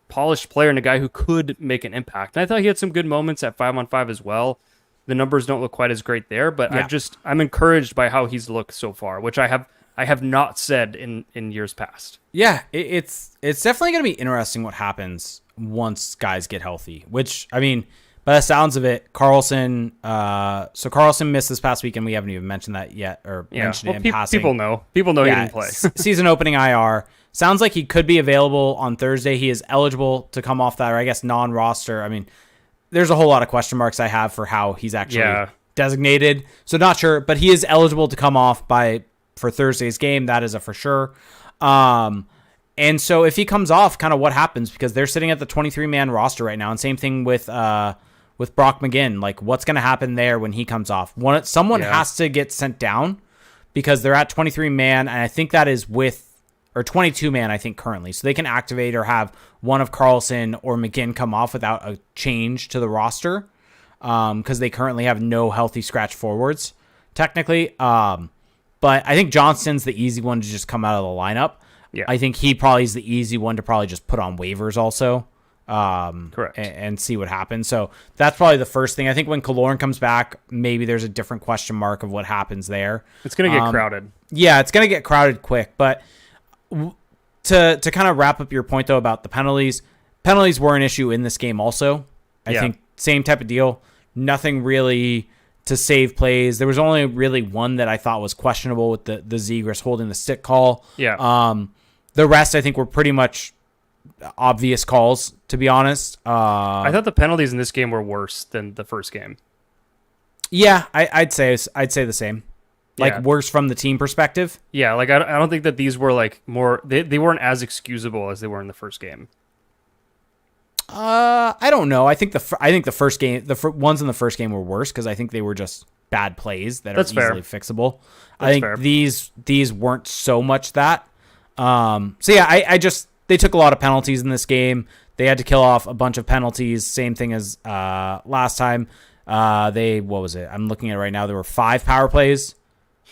polished player and a guy who could make an impact. And I thought he had some good moments at 5-on-5 as well. The numbers don't look quite as great there, but I'm encouraged by how he's looked so far, which I have not said in years past. Yeah, it's definitely going to be interesting what happens once guys get healthy, which, I mean, by the sounds of it, Carlson missed this past weekend. We haven't even mentioned that yet, or mentioned it in passing. People know he didn't play. Season opening IR. Sounds like he could be available on Thursday. He is eligible to come off that, or I guess non-roster. I mean, there's a whole lot of question marks I have for how he's actually designated. So not sure, but he is eligible to come off for Thursday's game. That is a for sure. And so if he comes off, kind of what happens, because they're sitting at the 23-man roster right now. And same thing with Brock McGinn. Like, what's going to happen there when he comes off? Someone has to get sent down because they're at 23-man, and I think that is or 22-man, I think, currently. So they can activate or have one of Carlson or McGinn come off without a change to the roster because they currently have no healthy scratch forwards, technically. But I think Johnston's the easy one to just come out of the lineup. Yeah. I think he probably is the easy one to probably just put on waivers also. Correct. And see what happens. So that's probably the first thing. I think when Kaloran comes back, maybe there's a different question mark of what happens there. It's going to get crowded. Yeah, it's going to get crowded quick. But to kind of wrap up your point, though, about the penalties were an issue in this game also. I think same type of deal. Nothing really to save plays. There was only really one that I thought was questionable with the Zegras holding the stick call. Yeah. The rest, I think, were pretty much obvious calls, to be honest. I thought the penalties in this game were worse than the first game. Yeah, I'd say the same. Like worse from the team perspective. Yeah, like I don't think that these were like more. They weren't as excusable as they were in the first game. I don't know. I think the first game, ones in the first game were worse because I think they were just bad plays that are easily fixable. I think these weren't so much that. So yeah, they took a lot of penalties in this game. They had to kill off a bunch of penalties. Same thing as last time. What was it? I'm looking at it right now. There were 5 power plays.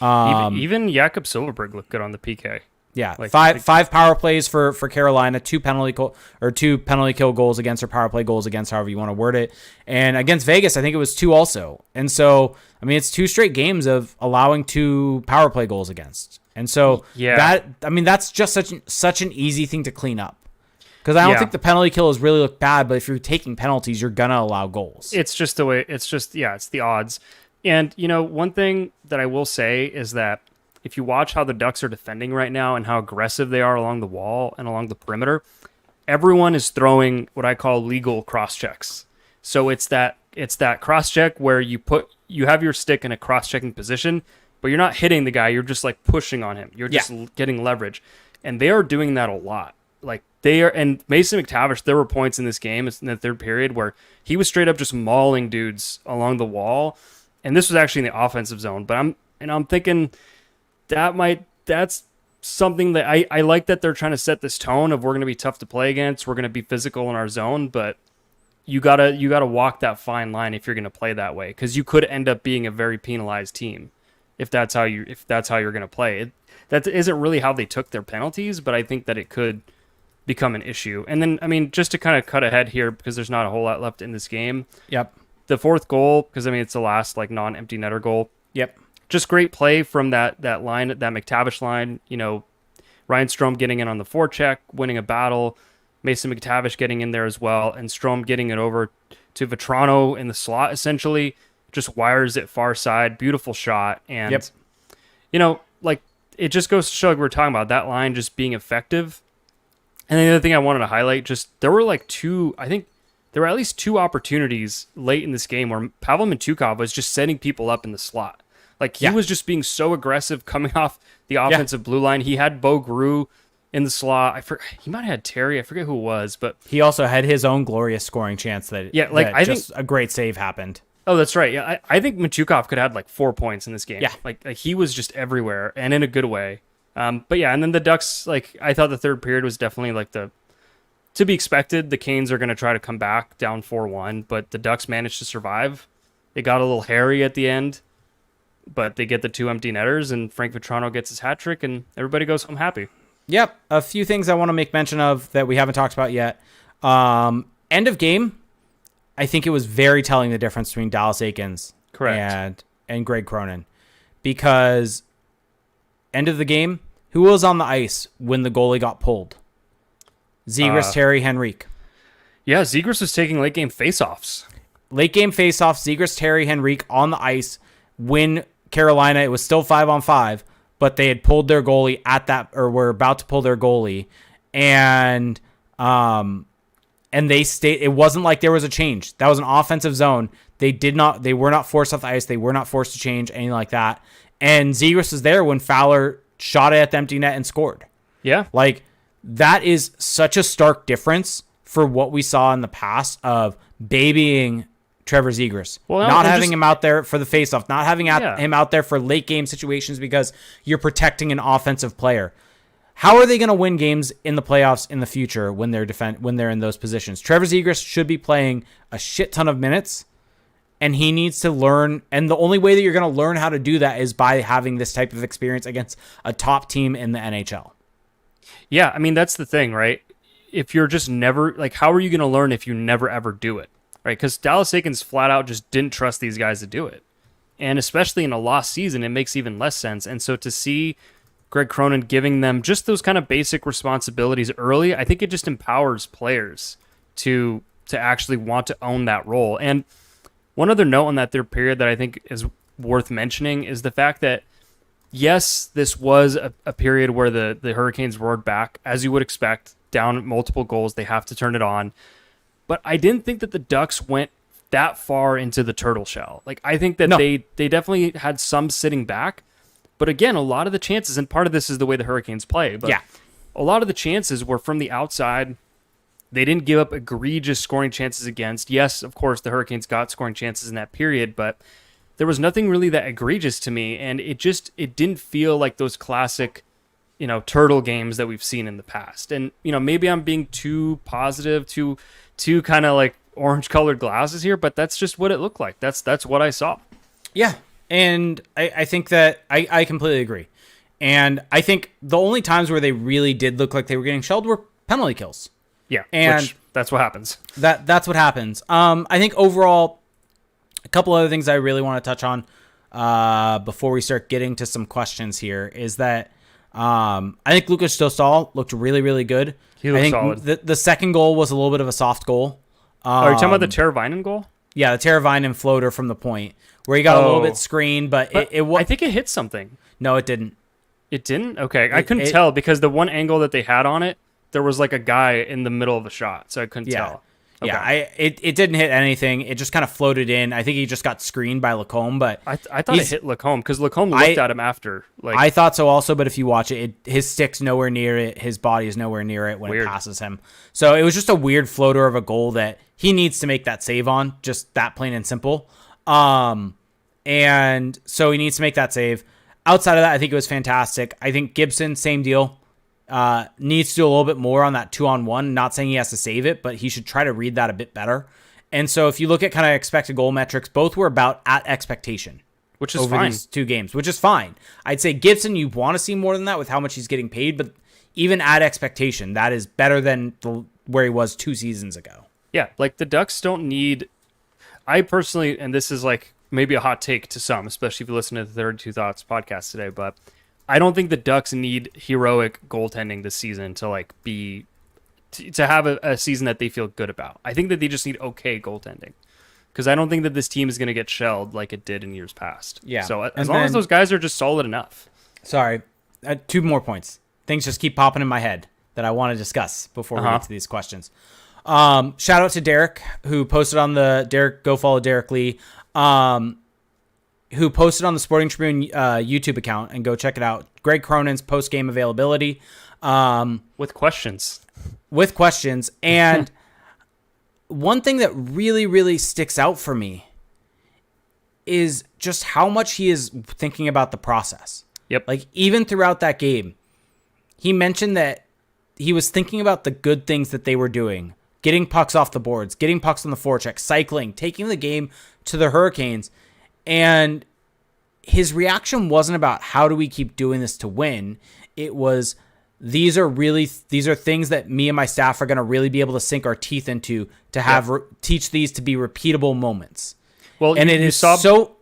Even Jakob Silfverberg looked good on the PK. Yeah, like, five power plays for Carolina, 2 penalty kill goals against, or power play goals against, however you want to word it. And against Vegas, I think it was 2 also. And so, I mean, it's 2 straight games of allowing 2 power play goals against. And so that's just such an easy thing to clean up. Because I don't think the penalty kill has really looked bad, but if you're taking penalties, you're gonna allow goals. It's just the way. It's the odds. And one thing that I will say is that if you watch how the Ducks are defending right now and how aggressive they are along the wall and along the perimeter, everyone is throwing what I call legal cross checks. So it's that cross check where you have your stick in a cross checking position, but you're not hitting the guy. You're just like pushing on him. You're just getting leverage, and they are doing that a lot. Like and Mason McTavish, there were points in this game in the third period where he was straight up just mauling dudes along the wall, and this was actually in the offensive zone. But I'm thinking that's something that I like, that they're trying to set this tone of we're going to be tough to play against, we're going to be physical in our zone, but you gotta walk that fine line if you're going to play that way, because you could end up being a very penalized team if that's how you're going to play. That isn't really how they took their penalties, but I think that it could become an issue. And then, I mean, just to kind of cut ahead here, because there's not a whole lot left in this game. Yep. The fourth goal, because I mean it's the last like non-empty netter goal. Yep. Just great play from that line, that McTavish line. Ryan Strome getting in on the forecheck, winning a battle. Mason McTavish getting in there as well, and Strome getting it over to Vetrano in the slot, essentially. Just wires it far side. Beautiful shot. And, like, it just goes to show, like we were talking about, that line just being effective. And the other thing I wanted to highlight, just there were at least 2 opportunities late in this game where Pavel Mintyukov was just setting people up in the slot. Like, he was just being so aggressive coming off the offensive blue line. He had Bo Gru in the slot. He might have had Terry. I forget who it was, but He also had his own glorious scoring chance that I think a great save happened. Oh, that's right. Yeah, I think Mintyukov could have had like 4 points in this game. Yeah. Like he was just everywhere and in a good way. But yeah, and then the Ducks, like I thought the third period was definitely like to be expected. The Canes are going to try to come back down 4-1, but the Ducks managed to survive. It got a little hairy at the end, but they get the 2 empty netters, and Frank Vetrano gets his hat trick, and everybody goes home happy. Yep. A few things I want to make mention of that we haven't talked about yet. End of game, I think it was very telling the difference between Dallas Eakins and Greg Cronin, because end of the game, who was on the ice when the goalie got pulled? Zegras, Terry, Henrique. Yeah, Zegras was taking late game faceoffs. Late game faceoffs, Zegras, Terry, Henrique on the ice when Carolina, it was still 5-on-5, but they had pulled their goalie were about to pull their goalie, and they stayed. It wasn't like there was a change. That was an offensive zone. They were not forced off the ice. They were not forced to change, anything like that. And Zegras was there when Fowler shot it at the empty net and scored. Yeah. Like, that is such a stark difference for what we saw in the past of babying Trevor Zegras. Well, not having him out there for the faceoff, not having him out there for late game situations because you're protecting an offensive player. How are they going to win games in the playoffs in the future when they're in those positions? Trevor Zegras should be playing a shit ton of minutes, and he needs to learn. And the only way that you're going to learn how to do that is by having this type of experience against a top team in the NHL. Yeah, I mean, that's the thing, right? If you're just never, like, how are you going to learn if you never ever do it, right? Because Dallas Eakins flat out just didn't trust these guys to do it. And especially in a lost season, it makes even less sense. And so to see Greg Cronin giving them just those kind of basic responsibilities early, I think it just empowers players to actually want to own that role. And one other note on that third period that I think is worth mentioning is the fact that, yes, this was a period where the Hurricanes roared back, as you would expect, down multiple goals. They have to turn it on. But I didn't think that the Ducks went that far into the turtle shell. Like, I think that they definitely had some sitting back. But again, a lot of the chances, and part of this is the way the Hurricanes play, but a lot of the chances were from the outside. They didn't give up egregious scoring chances against. Yes, of course, the Hurricanes got scoring chances in that period, but there was nothing really that egregious to me, and it didn't feel like those classic, turtle games that we've seen in the past. And, maybe I'm being too positive, too kind of like orange-colored glasses here, but that's just what it looked like. That's what I saw. Yeah. And I think that I completely agree. And I think the only times where they really did look like they were getting shelled were penalty kills. Yeah, and that's what happens. That's what happens. I think overall, a couple other things I really want to touch on before we start getting to some questions here is that I think Lucas Dostal looked really, really good. He looked solid. The second goal was a little bit of a soft goal. Are you talking about the Teravainen goal? Yeah, the Teravainen floater from the point where he got a little bit screened, but it I think it hit something. No, it didn't. It didn't? Okay. I couldn't tell because the one angle that they had on it, there was like a guy in the middle of the shot, so I couldn't tell. Okay. Yeah, it didn't hit anything. It just kind of floated in. I think he just got screened by LaCombe, but I thought it hit LaCombe because LaCombe looked at him after. Like, I thought so also, but if you watch it, his stick's nowhere near it. His body is nowhere near it when it passes him. So it was just a weird floater of a goal that he needs to make that save on, just that plain and simple. And so he needs to make that save. Outside of that, I think it was fantastic. I think Gibson, same deal. Needs to do a little bit more on that 2-on-1. Not saying he has to save it, but he should try to read that a bit better. And so if you look at kind of expected goal metrics, both were about at expectation. Which is over fine. These two games, which is fine. I'd say Gibson, you want to see more than that with how much he's getting paid, but even at expectation, that is better than where he was 2 seasons ago. Yeah, like the Ducks don't need... I personally, and this is like maybe a hot take to some, especially if you listen to the 32 Thoughts podcast today, but I don't think the Ducks need heroic goaltending this season to like to have a season that they feel good about. I think that they just need okay goaltending because I don't think that this team is going to get shelled like it did in years past. Yeah. So as long as those guys are just solid enough. Sorry, 2 more points. Things just keep popping in my head that I want to discuss before we get to these questions. Shout out to Derek who posted on the Derek Go Follow Derek Lee. who posted on the Sporting Tribune YouTube account, and go check it out. Greg Cronin's post-game availability. With questions. And one thing that really, really sticks out for me is just how much he is thinking about the process. Yep. Like, even throughout that game, he mentioned that he was thinking about the good things that they were doing. Getting pucks off the boards, getting pucks on the forecheck, cycling, taking the game to the Hurricanes. And his reaction wasn't about how do we keep doing this to win. It was, these are things that me and my staff are going to really be able to sink our teeth into to have teach these to be repeatable moments. Well, and it is so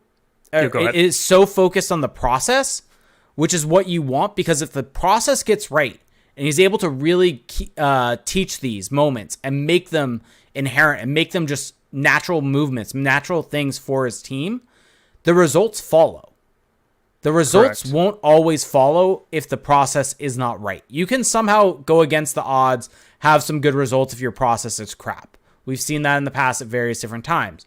focused on the process, which is what you want, because if the process gets right and he's able to really teach these moments and make them inherent and make them just natural movements, natural things for his team, the results follow. The results won't always follow if the process is not right. You can somehow go against the odds, have some good results if your process is crap. We've seen that in the past at various different times.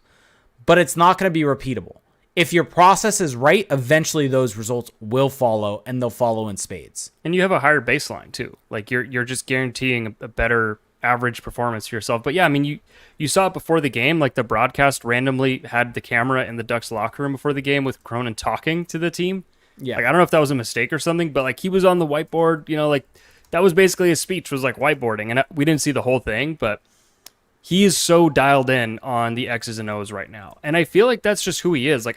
But it's not going to be repeatable. If your process is right, eventually those results will follow, and they'll follow in spades. And you have a higher baseline too. Like you're just guaranteeing a better average performance for yourself. But yeah, I mean, you saw it before the game. Like the broadcast randomly had the camera in the Ducks locker room before the game with Cronin talking to the team. Yeah. Like I don't know if that was a mistake or something, but like he was on the whiteboard. Like that was basically his speech, was like whiteboarding, and we didn't see the whole thing, but he is so dialed in on the X's and O's right now. And I feel like that's just who he is. Like,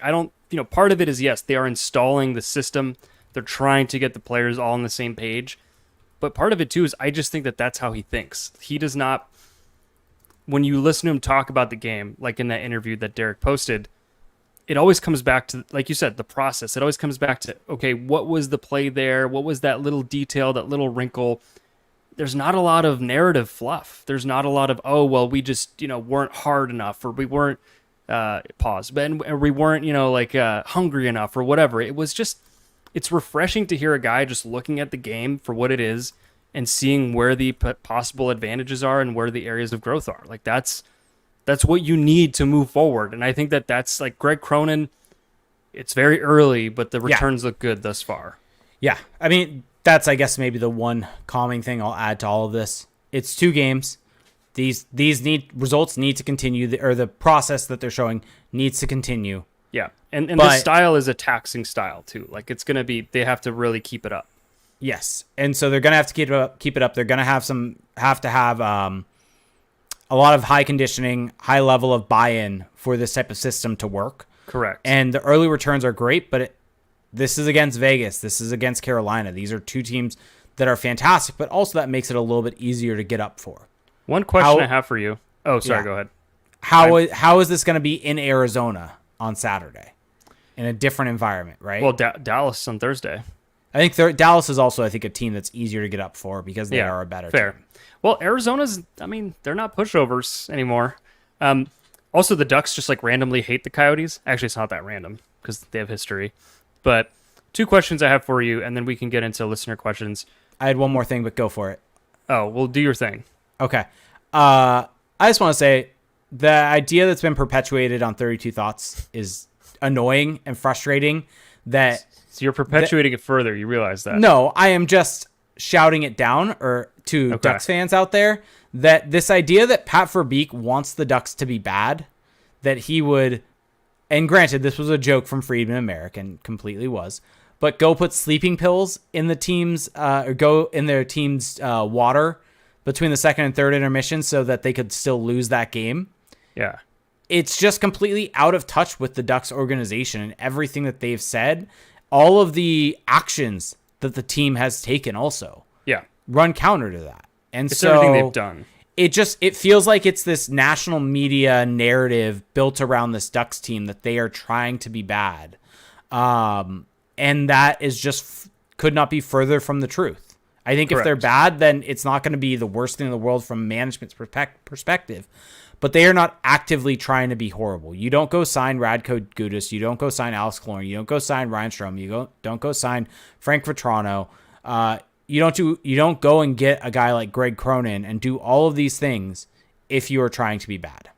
part of it is, yes, they are installing the system. They're trying to get the players all on the same page. But part of it, too, is I just think that that's how he thinks. He does not, when you listen to him talk about the game, like in that interview that Derek posted, it always comes back to, like you said, the process. It always comes back to, okay, what was the play there? What was that little detail, that little wrinkle? There's not a lot of narrative fluff. There's not a lot of, oh, well, we just, weren't hard enough, or we weren't, or we weren't, hungry enough, or whatever. It was just, it's refreshing to hear a guy just looking at the game for what it is and seeing where the possible advantages are and where the areas of growth are. Like that's what you need to move forward. And I think that's like Greg Cronin. It's very early, but the returns look good thus far. Yeah. I mean, that's, I guess, maybe the one calming thing I'll add to all of this. It's 2 games. These results need to continue, the process that they're showing needs to continue. Yeah, and the style is a taxing style too. Like it's gonna be, they have to really keep it up. Yes, and so they're gonna have to keep it up. They're gonna have to have a lot of high conditioning, high level of buy-in for this type of system to work. Correct. And the early returns are great, but this is against Vegas. This is against Carolina. These are 2 teams that are fantastic, but also that makes it a little bit easier to get up for. One question I have for you. Oh, sorry, go ahead. How is this going to be in Arizona on Saturday in a different environment, right? Well, Dallas on Thursday. I think Dallas is also, I think, a team that's easier to get up for because they are a better team. Well, Arizona's, they're not pushovers anymore. Also, the Ducks just like randomly hate the Coyotes. Actually, it's not that random because they have history. But 2 questions I have for you, and then we can get into listener questions. I had one more thing, but go for it. Oh, well, do your thing. Okay. I just want to say the idea that's been perpetuated on 32 Thoughts is annoying and frustrating. So you're perpetuating it further. You realize that? No, I am just shouting it down to Ducks fans out there, that this idea that Pat Verbeek wants the Ducks to be bad, that he would... And granted, this was a joke from Friedman American, completely was. But go put sleeping pills in the team's, or go in their team's water between the second and third intermission so that they could still lose that game. Yeah. It's just completely out of touch with the Ducks organization and everything that they've said. All of the actions that the team has taken also run counter to that. And it's everything they've done. It feels like it's this national media narrative built around this Ducks team that they are trying to be bad. And that is just could not be further from the truth. I think if they're bad, then it's not going to be the worst thing in the world from management's perspective. But they are not actively trying to be horrible. You don't go sign Radko Gudas. You don't go sign Alex Killorn. You don't go sign Ryan Strome. You don't go sign Frank Vetrano. You don't go and get a guy like Greg Cronin and do all of these things if you are trying to be bad.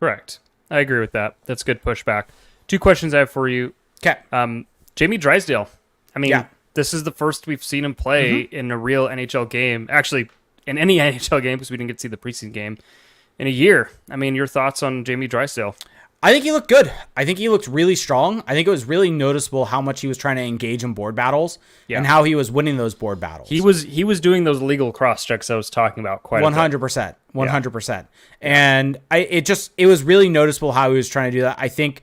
Correct. I agree with that. That's good pushback. 2 questions I have for you. Okay. Jamie Drysdale. I mean, Yeah. this is the first we've seen him play in a real NHL game. Actually, in any NHL game, because we didn't get to see the preseason game in a year. I mean, your thoughts on Jamie Drysdale? I think he looked good. I think he looked really strong. I think it was really noticeable how much he was trying to engage in board battles and how he was winning those board battles. He was doing those legal cross checks I was talking about quite 100%. 100%. And it was really noticeable how he was trying to do that. I think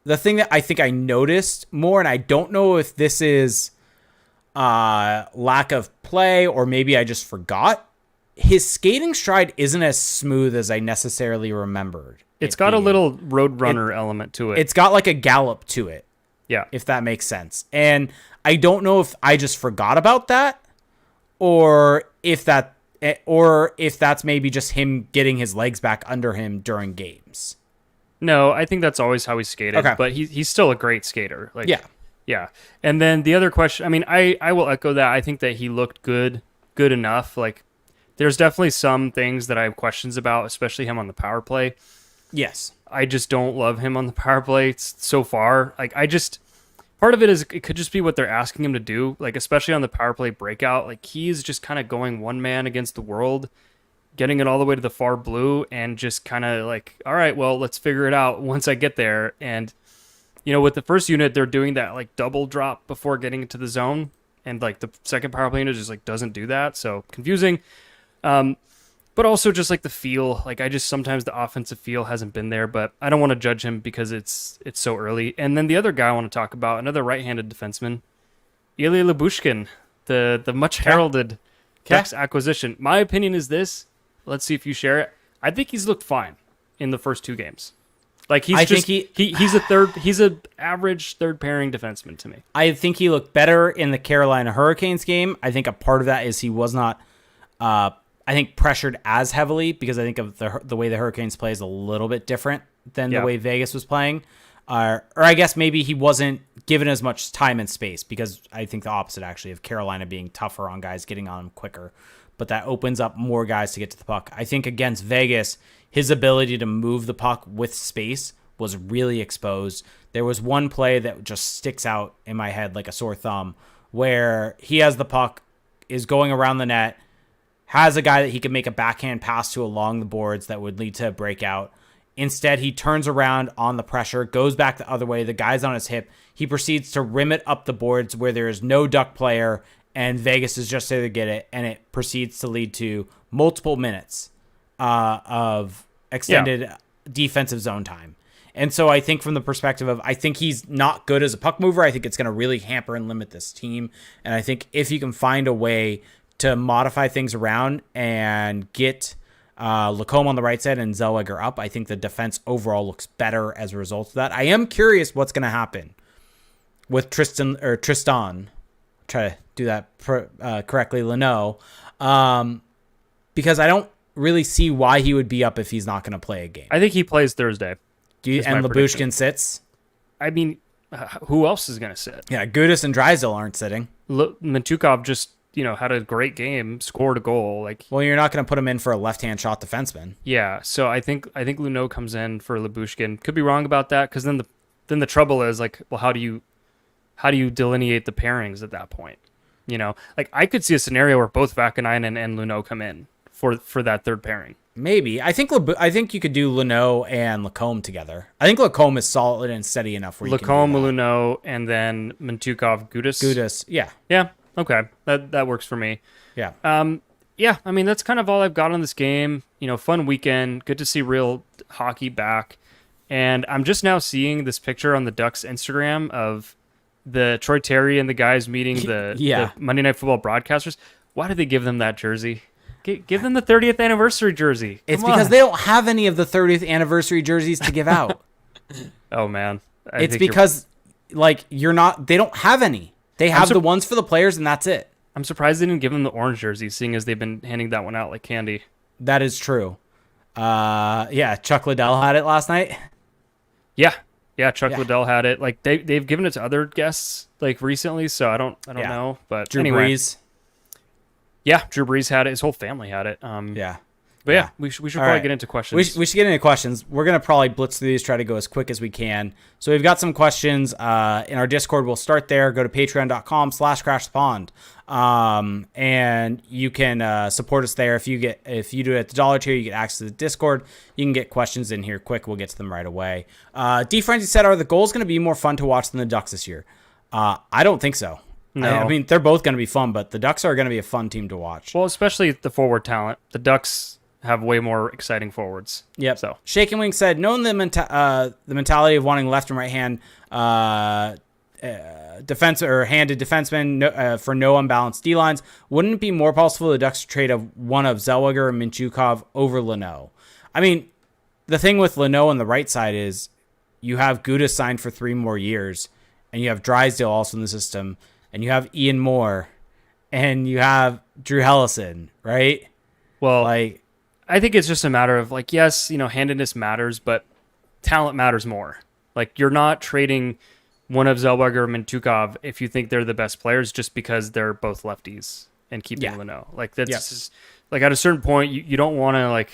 the thing that I think I noticed more, and I don't know if this is lack of play or maybe I just forgot, his skating stride isn't as smooth as I necessarily remembered. It's got a little roadrunner element to it. It's got like a gallop to it. Yeah. If that makes sense. And I don't know if I just forgot about that or if that's maybe just him getting his legs back under him during games. No, I think that's always how he skated. Okay. But he's still a great skater. Like, yeah. Yeah. And then the other question, I mean, I will echo that. I think that he looked good enough. Like, there's definitely some things that I have questions about, especially him on the power play. Yes. I just don't love him on the power play so far. Like, part of it is it could just be what they're asking him to do. Like, especially on the power play breakout, like he's just kind of going one man against the world, getting it all the way to the far blue and just kind of like, all right, well, let's figure it out once I get there. And, you know, with the first unit, they're doing that like double drop before getting into the zone. And like the second power play unit just like doesn't do that. So confusing. But also just like the feel, like sometimes the offensive feel hasn't been there, but I don't want to judge him because it's so early. And then the other guy I want to talk about, another right-handed defenseman, Ilya Lyubushkin, the much heralded Ducks acquisition. My opinion is this. Let's see if you share it. I think he's looked fine in the first two games. Like he's an average third pairing defenseman to me. I think he looked better in the Carolina Hurricanes game. I think a part of that is he was not I think pressured as heavily because I think of the way the Hurricanes play is a little bit different than the way Vegas was playing. Or I guess maybe he wasn't given as much time and space because I think the opposite actually of Carolina being tougher on guys, getting on them quicker. But that opens up more guys to get to the puck. I think against Vegas, his ability to move the puck with space was really exposed. There was one play that just sticks out in my head like a sore thumb where he has the puck, is going around the net, has a guy that he could make a backhand pass to along the boards that would lead to a breakout. Instead, he turns around on the pressure, goes back the other way. The guy's on his hip. He proceeds to rim it up the boards where there is no Duck player, and Vegas is just there to get it, and it proceeds to lead to multiple minutes of extended defensive zone time. And so I think from the perspective of, I think he's not good as a puck mover. I think it's going to really hamper and limit this team. And I think if you can find a way to modify things around and get LaCombe on the right side and Zellweger up, I think the defense overall looks better as a result of that. I am curious what's going to happen with Tristan. Try to do that correctly, Leno, because I don't really see why he would be up if he's not going to play a game. I think he plays Thursday. And Lyubushkin sits? I mean, who else is going to sit? Yeah, Gudas and Drysdale aren't sitting. Mintyukov just had a great game, scored a goal. Like, well, you're not going to put him in for a left-hand shot defenseman. Yeah, so I think Luneau comes in for Lyubushkin. Could be wrong about that because then the trouble is like, well, how do you delineate the pairings at that point? Like I could see a scenario where both Vakanainen and Luneau come in for that third pairing. Maybe. I think you could do Luneau and LaCombe together. I think LaCombe is solid and steady enough where LaCombe, Luneau, and then Mintyukov, Gudas. Yeah. Yeah. Okay. That works for me. Yeah. Yeah. I mean, that's kind of all I've got on this game. Fun weekend. Good to see real hockey back. And I'm just now seeing this picture on the Ducks Instagram of the Troy Terry and the guys meeting the Monday Night Football broadcasters. Why did they give them that jersey? Give them the 30th anniversary jersey. It's because they don't have any of the 30th anniversary jerseys to give out. Oh man. It's because they don't have any. They have the ones for the players and that's it. I'm surprised they didn't give them the orange jersey, seeing as they've been handing that one out like candy. That is true. Chuck Liddell had it last night. Yeah, Chuck Liddell had it. Like they've given it to other guests like recently, so I don't know. But Drew anyway. Brees. Yeah, Drew Brees had it. His whole family had it. But yeah, we should probably right. get into questions. We should get into questions. We're going to probably blitz through these, try to go as quick as we can. So we've got some questions in our Discord. We'll start there. Go to patreon.com/crashthepond. And you can support us there. If you do it at the dollar tier, you get access to the Discord. You can get questions in here quick. We'll get to them right away. D Frenzy said, are the goals going to be more fun to watch than the Ducks this year? I don't think so. No. I mean, they're both going to be fun, but the Ducks are going to be a fun team to watch. Well, especially the forward talent. The Ducks have way more exciting forwards. Yep. So Shaken Wing said, knowing the mentality of wanting left and right hand defense or handed defensemen for no unbalanced D lines, wouldn't it be more possible the Ducks trade one of Zellweger and Mintyukov over Leno? I mean, the thing with Leno on the right side is you have Gouda signed for 3 more years, and you have Drysdale also in the system, and you have Ian Moore, and you have Drew Hellison, right? Well, I think it's just a matter of yes, handedness matters, but talent matters more. You're not trading one of Zellweger or Mintyukov if you think they're the best players just because they're both lefties and keeping Leno. That's just, at a certain point, you don't want to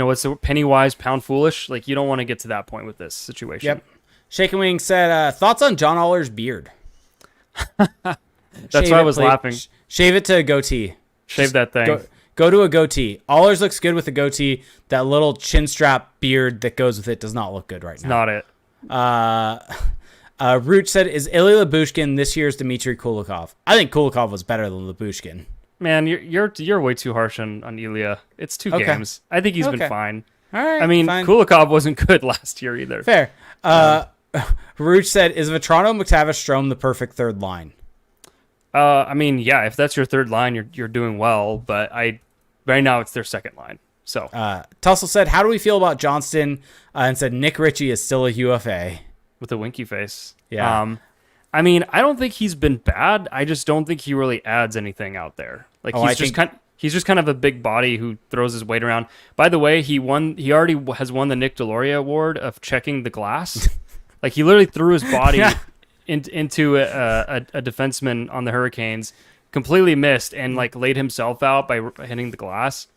what's the penny wise, pound foolish? You don't want to get to that point with this situation. Yep. Shaken Wing said, thoughts on John Aller's beard? That's why I was laughing. Shave it to a goatee. Shave that thing. Go to a goatee. Allers looks good with a goatee. That little chin strap beard that goes with it does not look good right now. Not it. Root said, is Ilya Lyubushkin this year's Dmitry Kulikov? I think Kulikov was better than Lyubushkin. Man, you're way too harsh on Ilya. It's 2 games. I think he's been fine. All right. I mean, fine. Kulikov wasn't good last year either. Fair. Root said, is Vetrano, McTavish, Strome the perfect third line? I mean, yeah, if that's your third line, you're doing well, but right now it's their second line. So Tussle said, how do we feel about Johnston? And said Nick Ritchie is still a UFA. With a winky face. Yeah. I mean, I don't think he's been bad. I just don't think he really adds anything out there. He's just kind of a big body who throws his weight around. By the way, he already has won the Nick Deloria award of checking the glass. He literally threw his body into a defenseman on the Hurricanes, completely missed, and laid himself out by hitting the glass.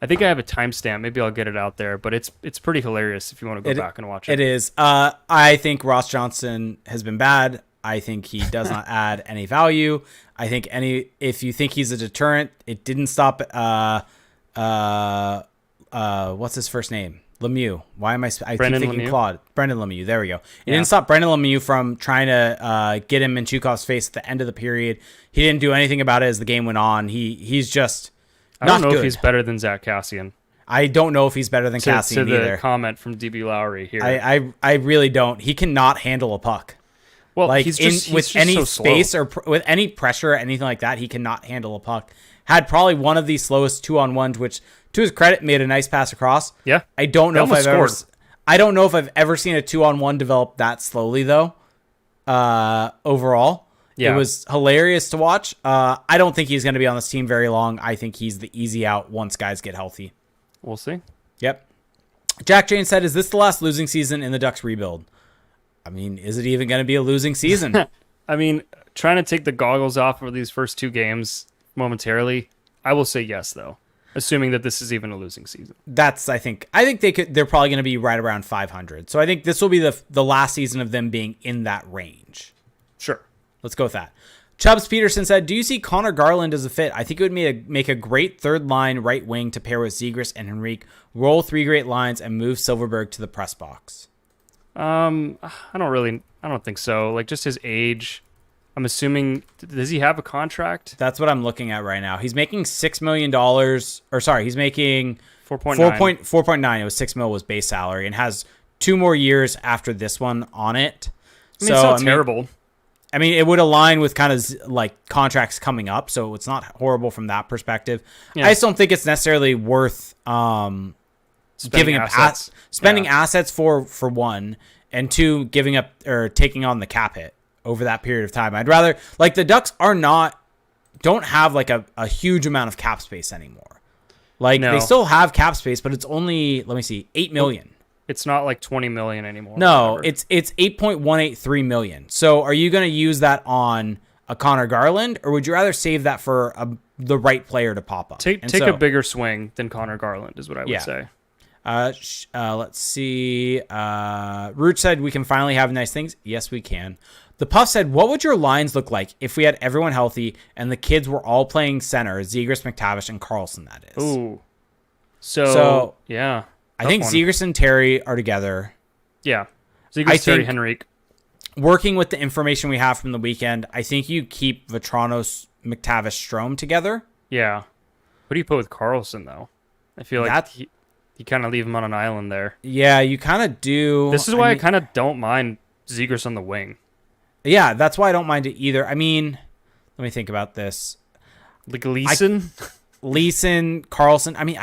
I think I have a timestamp. Maybe I'll get it out there, but it's pretty hilarious if you want to go back and watch it. It is. I think Ross Johnson has been bad. I think he does not add any value. I think if you think he's a deterrent, it didn't stop. What's his first name? Lemieux. Why am I keep thinking Lemieux? Claude? Brendan Lemieux. There we go. It didn't stop Brendan Lemieux from trying to get him in Chukov's face at the end of the period. He didn't do anything about it as the game went on. He's just I don't know good. if he's better than Zach Cassian. I don't know if he's better than Cassian to the either. Comment from DB Lowry here. I really don't. He cannot handle a puck. Well, he's just any so space slow. or with any pressure or anything like that, he cannot handle a puck. Had probably one of the slowest 2-on-1s, which to his credit made a nice pass across. Yeah, I don't know if I've ever seen a 2-on-1 develop that slowly though. Overall, it was hilarious to watch. I don't think he's going to be on this team very long. I think he's the easy out once guys get healthy. We'll see. Yep. Jack Jane said, "Is this the last losing season in the Ducks rebuild?" I mean, is it even going to be a losing season? I mean, trying to take the goggles off for these first 2 games momentarily, I will say yes, though, assuming that this is even a losing season. I think they're probably going to be right around 500. So I think this will be the last season of them being in that range. Sure. Let's go with that. Chubbs Peterson said, do you see Connor Garland as a fit? I think it would make a great third line right wing to pair with Zegras and Henrique, roll 3 great lines, and move Silverberg to the press box. I don't think so. Just his age. I'm assuming, does he have a contract? That's what I'm looking at right now. He's making $6 million, or sorry, he's making 4.9. 4.9. It was $6 million was base salary and has 2 more years after this one on it. It's not terrible. I mean, it would align with kind of contracts coming up, so it's not horrible from that perspective. Yeah. I just don't think it's necessarily worth giving up spending assets for one, and 2 giving up or taking on the cap hit over that period of time. I'd rather the Ducks don't have a huge amount of cap space anymore. No. They still have cap space, but it's only, let me see, $8 million. It's not $20 million anymore. No, it's $8.183 million. So are you going to use that on a Connor Garland, or would you rather save that for the right player to pop up? Take a bigger swing than Connor Garland is what I would say. Let's see. Root said we can finally have nice things. Yes, we can. The Puff said, what would your lines look like if we had everyone healthy and the kids were all playing center? Zegras, McTavish, and Carlson, that is. Ooh. So yeah. I think Zegras and Terry are together. Yeah. Zegras, Terry, Henrique. Working with the information we have from the weekend, I think you keep Vatrano, McTavish, Strome together. Yeah. Who do you put with Carlson, though? I feel like you kind of leave him on an island there. Yeah, you kind of do. This is why I kind of don't mind Zegras on the wing. Yeah, that's why I don't mind it either. I mean, let me think about this. Like Leeson? Leeson, Carlson. I mean,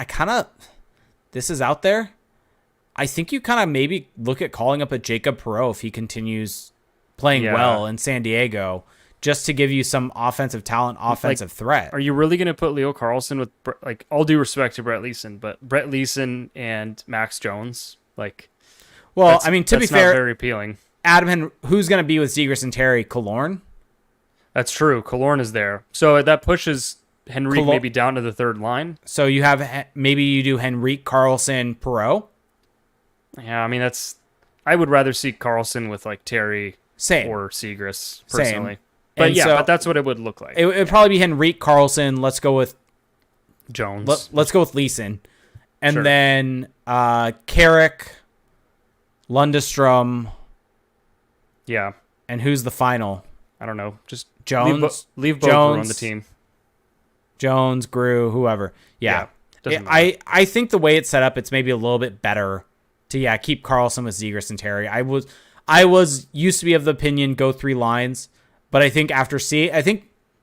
this is out there. I think you kind of maybe look at calling up a Jacob Perreault if he continues playing well in San Diego, just to give you some offensive talent, offensive threat. Are you really going to put Leo Carlson with, like, all due respect to Brett Leeson, but Brett Leeson and Max Jones? Like, well, I mean, to be fair, not very appealing. Adam, who's going to be with Zegras and Terry? Killorn? That's true. Killorn is there. So that pushes Henrique maybe down to the third line. So you have, maybe you do Henrique, Carlson, Perreault? Yeah, I mean, I would rather see Carlson with, like, Terry or Zegras, personally. Same. But but that's what it would look like. It would probably be Henrique, Carlson. Let's go with Jones. Let's go with Leeson. And then Carrick, Lundestrom. Yeah. And who's the final? I don't know. Just Jones. Leave Boker on the team. Jones, Grew, whoever. Yeah. I think the way it's set up, it's maybe a little bit better to keep Carlson with Zegras and Terry. I was used to be of the opinion go 3 lines, but I think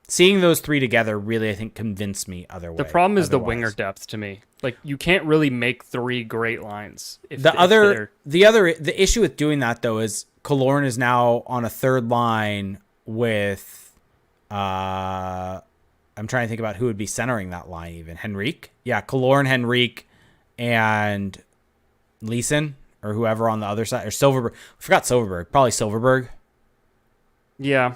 seeing those 3 together really, I think, convinced me otherwise. The problem is the winger depth to me. Like, you can't really make 3 great lines. The issue with doing that, though, is Killorn is now on a third line with I'm trying to think about who would be centering that line even. Henrique? Yeah, Killorn, Henrique, and Leeson, or whoever on the other side. Or Silverberg. I forgot Silverberg. Probably Silverberg. Yeah.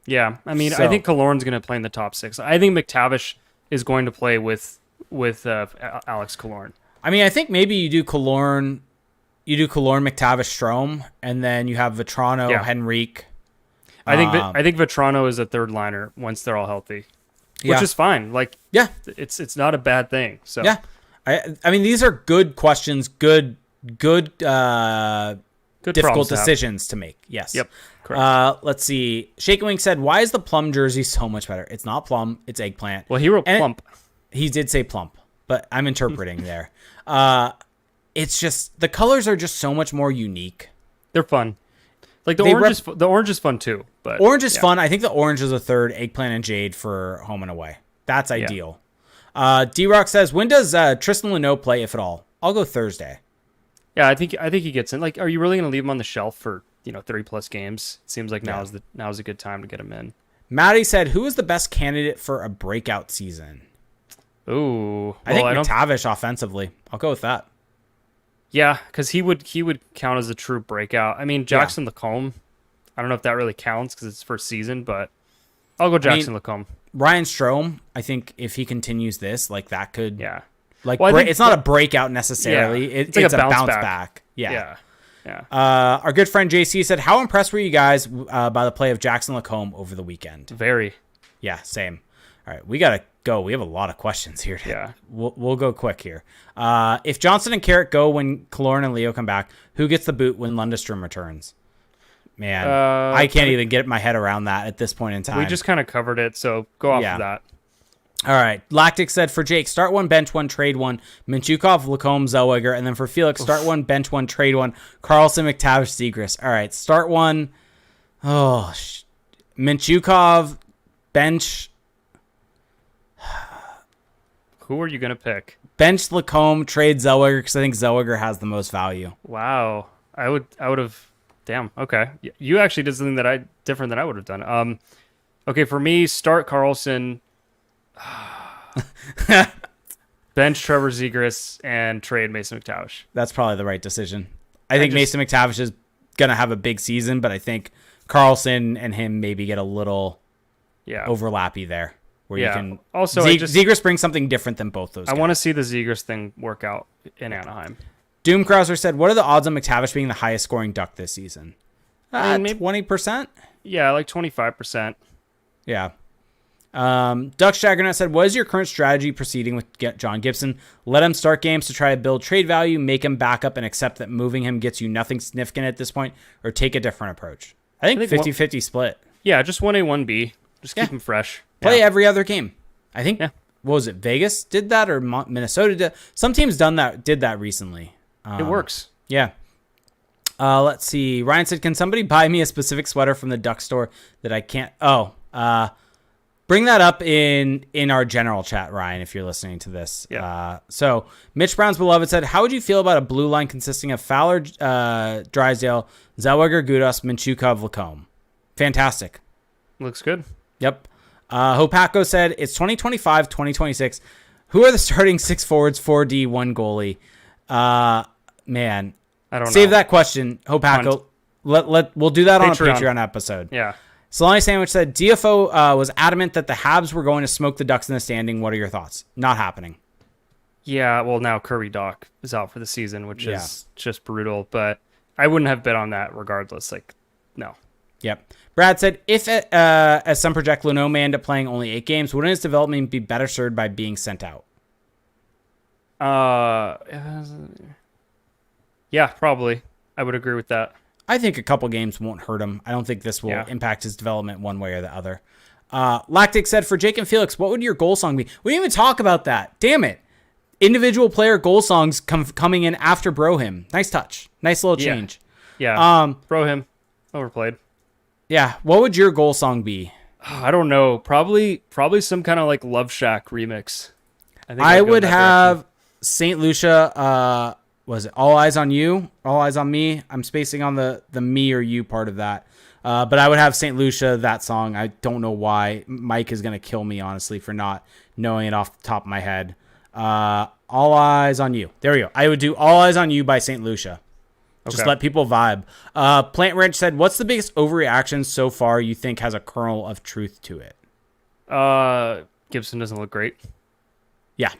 Yeah. I mean, I think Killorn's going to play in the top 6. I think McTavish is going to play with Alex Killorn. I mean, I think maybe you do Killorn, McTavish, Strome, and then you have Vatrano, Henrique. I think Vatrano is a third liner once they're all healthy, which is fine. Like, it's not a bad thing. So yeah, I mean, these are good questions, good difficult decisions to make. Yes. Yep. Correct. Let's see. Shaken Wing said, "Why is the plum jersey so much better?" It's not plum. It's eggplant. Well, he wrote plump. He did say plump, but I'm interpreting there. It's just the colors are just so much more unique. They're fun. Like the orange is fun too. But orange is fun. I think the orange is a third, eggplant and jade for home and away. That's ideal. D-Rock says, when does Tristan Luneau play, if at all? I'll go Thursday. Yeah, I think he gets in. Like, are you really going to leave him on the shelf for 30+ games? It seems like now is a good time to get him in. Maddie said, who is the best candidate for a breakout season? Ooh, I think McTavish offensively. I'll go with that. Yeah, because he would count as a true breakout. I mean, Jackson LaCombe, I don't know if that really counts because it's first season, but I'll go Jackson LaCombe. Ryan Strome, I think if he continues this, like that could, like it's not a breakout necessarily. It's like a bounce back. Yeah. Our good friend JC said, how impressed were you guys by the play of Jackson LaCombe over the weekend? Very. Yeah, same. All right, we gotta go. We have a lot of questions here. Yeah, we'll go quick here. If Johnson and Carrick go when Killorn and Leo come back, who gets the boot when Lundestrom returns? Man, I can't even get my head around that at this point in time. We just kind of covered it, so go off of that. All right. Lactic said, for Jake, start 1, bench 1, trade 1, Mintyukov, LaCombe, Zellweger, and then for Felix, start 1, bench 1, trade 1, Carlson, McTavish, Zegras. All right, start 1. Mintyukov, bench. Who are you going to pick? Bench LaCombe, trade Zellweger, because I think Zellweger has the most value. Wow. I would have... Damn, okay. You actually did something different than I would have done. Okay, for me, start Carlson, bench Trevor Zegras, and trade Mason McTavish. That's probably the right decision. I think Mason McTavish is going to have a big season, but I think Carlson and him maybe get a little Yeah. overlappy there. Where you can also Zegras brings something different than both those guys. I want to see the Zegras thing work out in Anaheim. Doom Krauser said, what are the odds on McTavish being the highest scoring Duck this season? 20%? Yeah, like 25%. Yeah. Ducks Jaggernaut said, what is your current strategy proceeding with John Gibson? Let him start games to try to build trade value, make him back up, and accept that moving him gets you nothing significant at this point, or take a different approach? I think 50-50 split. Yeah, just 1A, 1B. Just keep him fresh. Play every other game. I think, what was it, Vegas did that, or Minnesota did? Some teams did that recently. It works. Yeah. Let's see. Ryan said, can somebody buy me a specific sweater from the Duck store that I can't? Bring that up in our general chat, Ryan, if you're listening to this. Yeah. So Mitch Brown's Beloved said, how would you feel about a blue line consisting of Fowler, Drysdale, Zellweger, Gudas, Mintyukov, LaCombe? Fantastic. Looks good. Yep. Hopako said, it's 2025, 2026. Who are the starting 6 forwards, 4D, 1 goalie? Man. I don't know. Save that question, Hopako. We'll do that on a Patreon episode. Yeah. Solani Sandwich said, DFO was adamant that the Habs were going to smoke the Ducks in the standing. What are your thoughts? Not happening. Yeah, well, now Kirby Dach is out for the season, which is just brutal. But I wouldn't have bet on that regardless. Like, no. Yep. Brad said, if as some project, Luneau may end up playing only 8 games, wouldn't his development be better served by being sent out? Yeah, probably. I would agree with that. I think a couple games won't hurt him. I don't think this will impact his development one way or the other. Lactic said, for Jake and Felix, what would your goal song be? We didn't even talk about that. Damn it. Individual player goal songs coming in after Brohim. Nice touch. Nice little change. Yeah. Brohim. Overplayed. Yeah. What would your goal song be? I don't know. Probably some kind of like Love Shack remix. I would have St. Lucia, was it All Eyes on You? All Eyes on Me? I'm spacing on the me or you part of that. But I would have St. Lucia, that song. I don't know why. Mike is going to kill me, honestly, for not knowing it off the top of my head. All Eyes on You. There we go. I would do All Eyes on You by St. Lucia. Just let people vibe. Plant Ranch said, what's the biggest overreaction so far you think has a kernel of truth to it? Gibson doesn't look great. Yeah.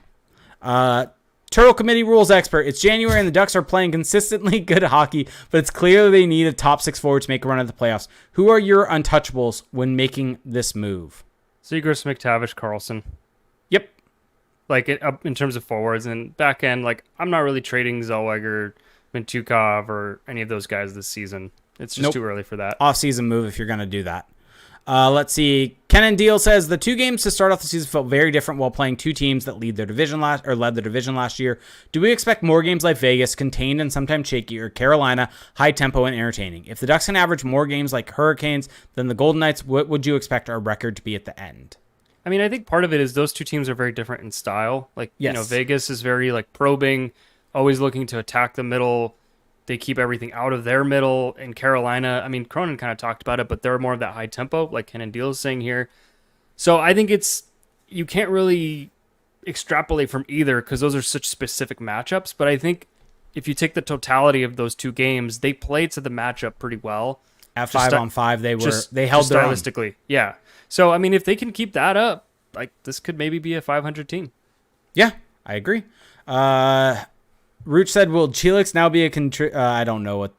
Turtle Committee rules expert. It's January and the Ducks are playing consistently good hockey, but it's clear they need a top 6 forward to make a run at the playoffs. Who are your untouchables when making this move? Zegras, McTavish, Carlson. Yep. Like in terms of forwards and back end, like I'm not really trading Zellweger, Mintyukov, or any of those guys this season. It's just too early for that. Off-season move if you're going to do that. Let's see. Kenan Deal says the 2 games to start off the season felt very different while playing 2 teams that led their division last year. Do we expect more games like Vegas, contained and sometimes shaky, or Carolina, high tempo and entertaining? If the Ducks can average more games like Hurricanes than the Golden Knights, what would you expect our record to be at the end? I mean, I think part of it is those 2 teams are very different in style. Like, Vegas is very like probing, always looking to attack the middle. They keep everything out of their middle. In Carolina, I mean, Cronin kind of talked about it, but they're more of that high tempo, like Kenan Deal is saying here. So I think you can't really extrapolate from either because those are such specific matchups. But I think if you take the totality of those 2 games, they played to the matchup pretty well. At 5-on-5, they held their own. Stylistically. Yeah. So, I mean, if they can keep that up, like this could maybe be a 500 team. Yeah, I agree. Rooch said, will Chelix now be I don't know what,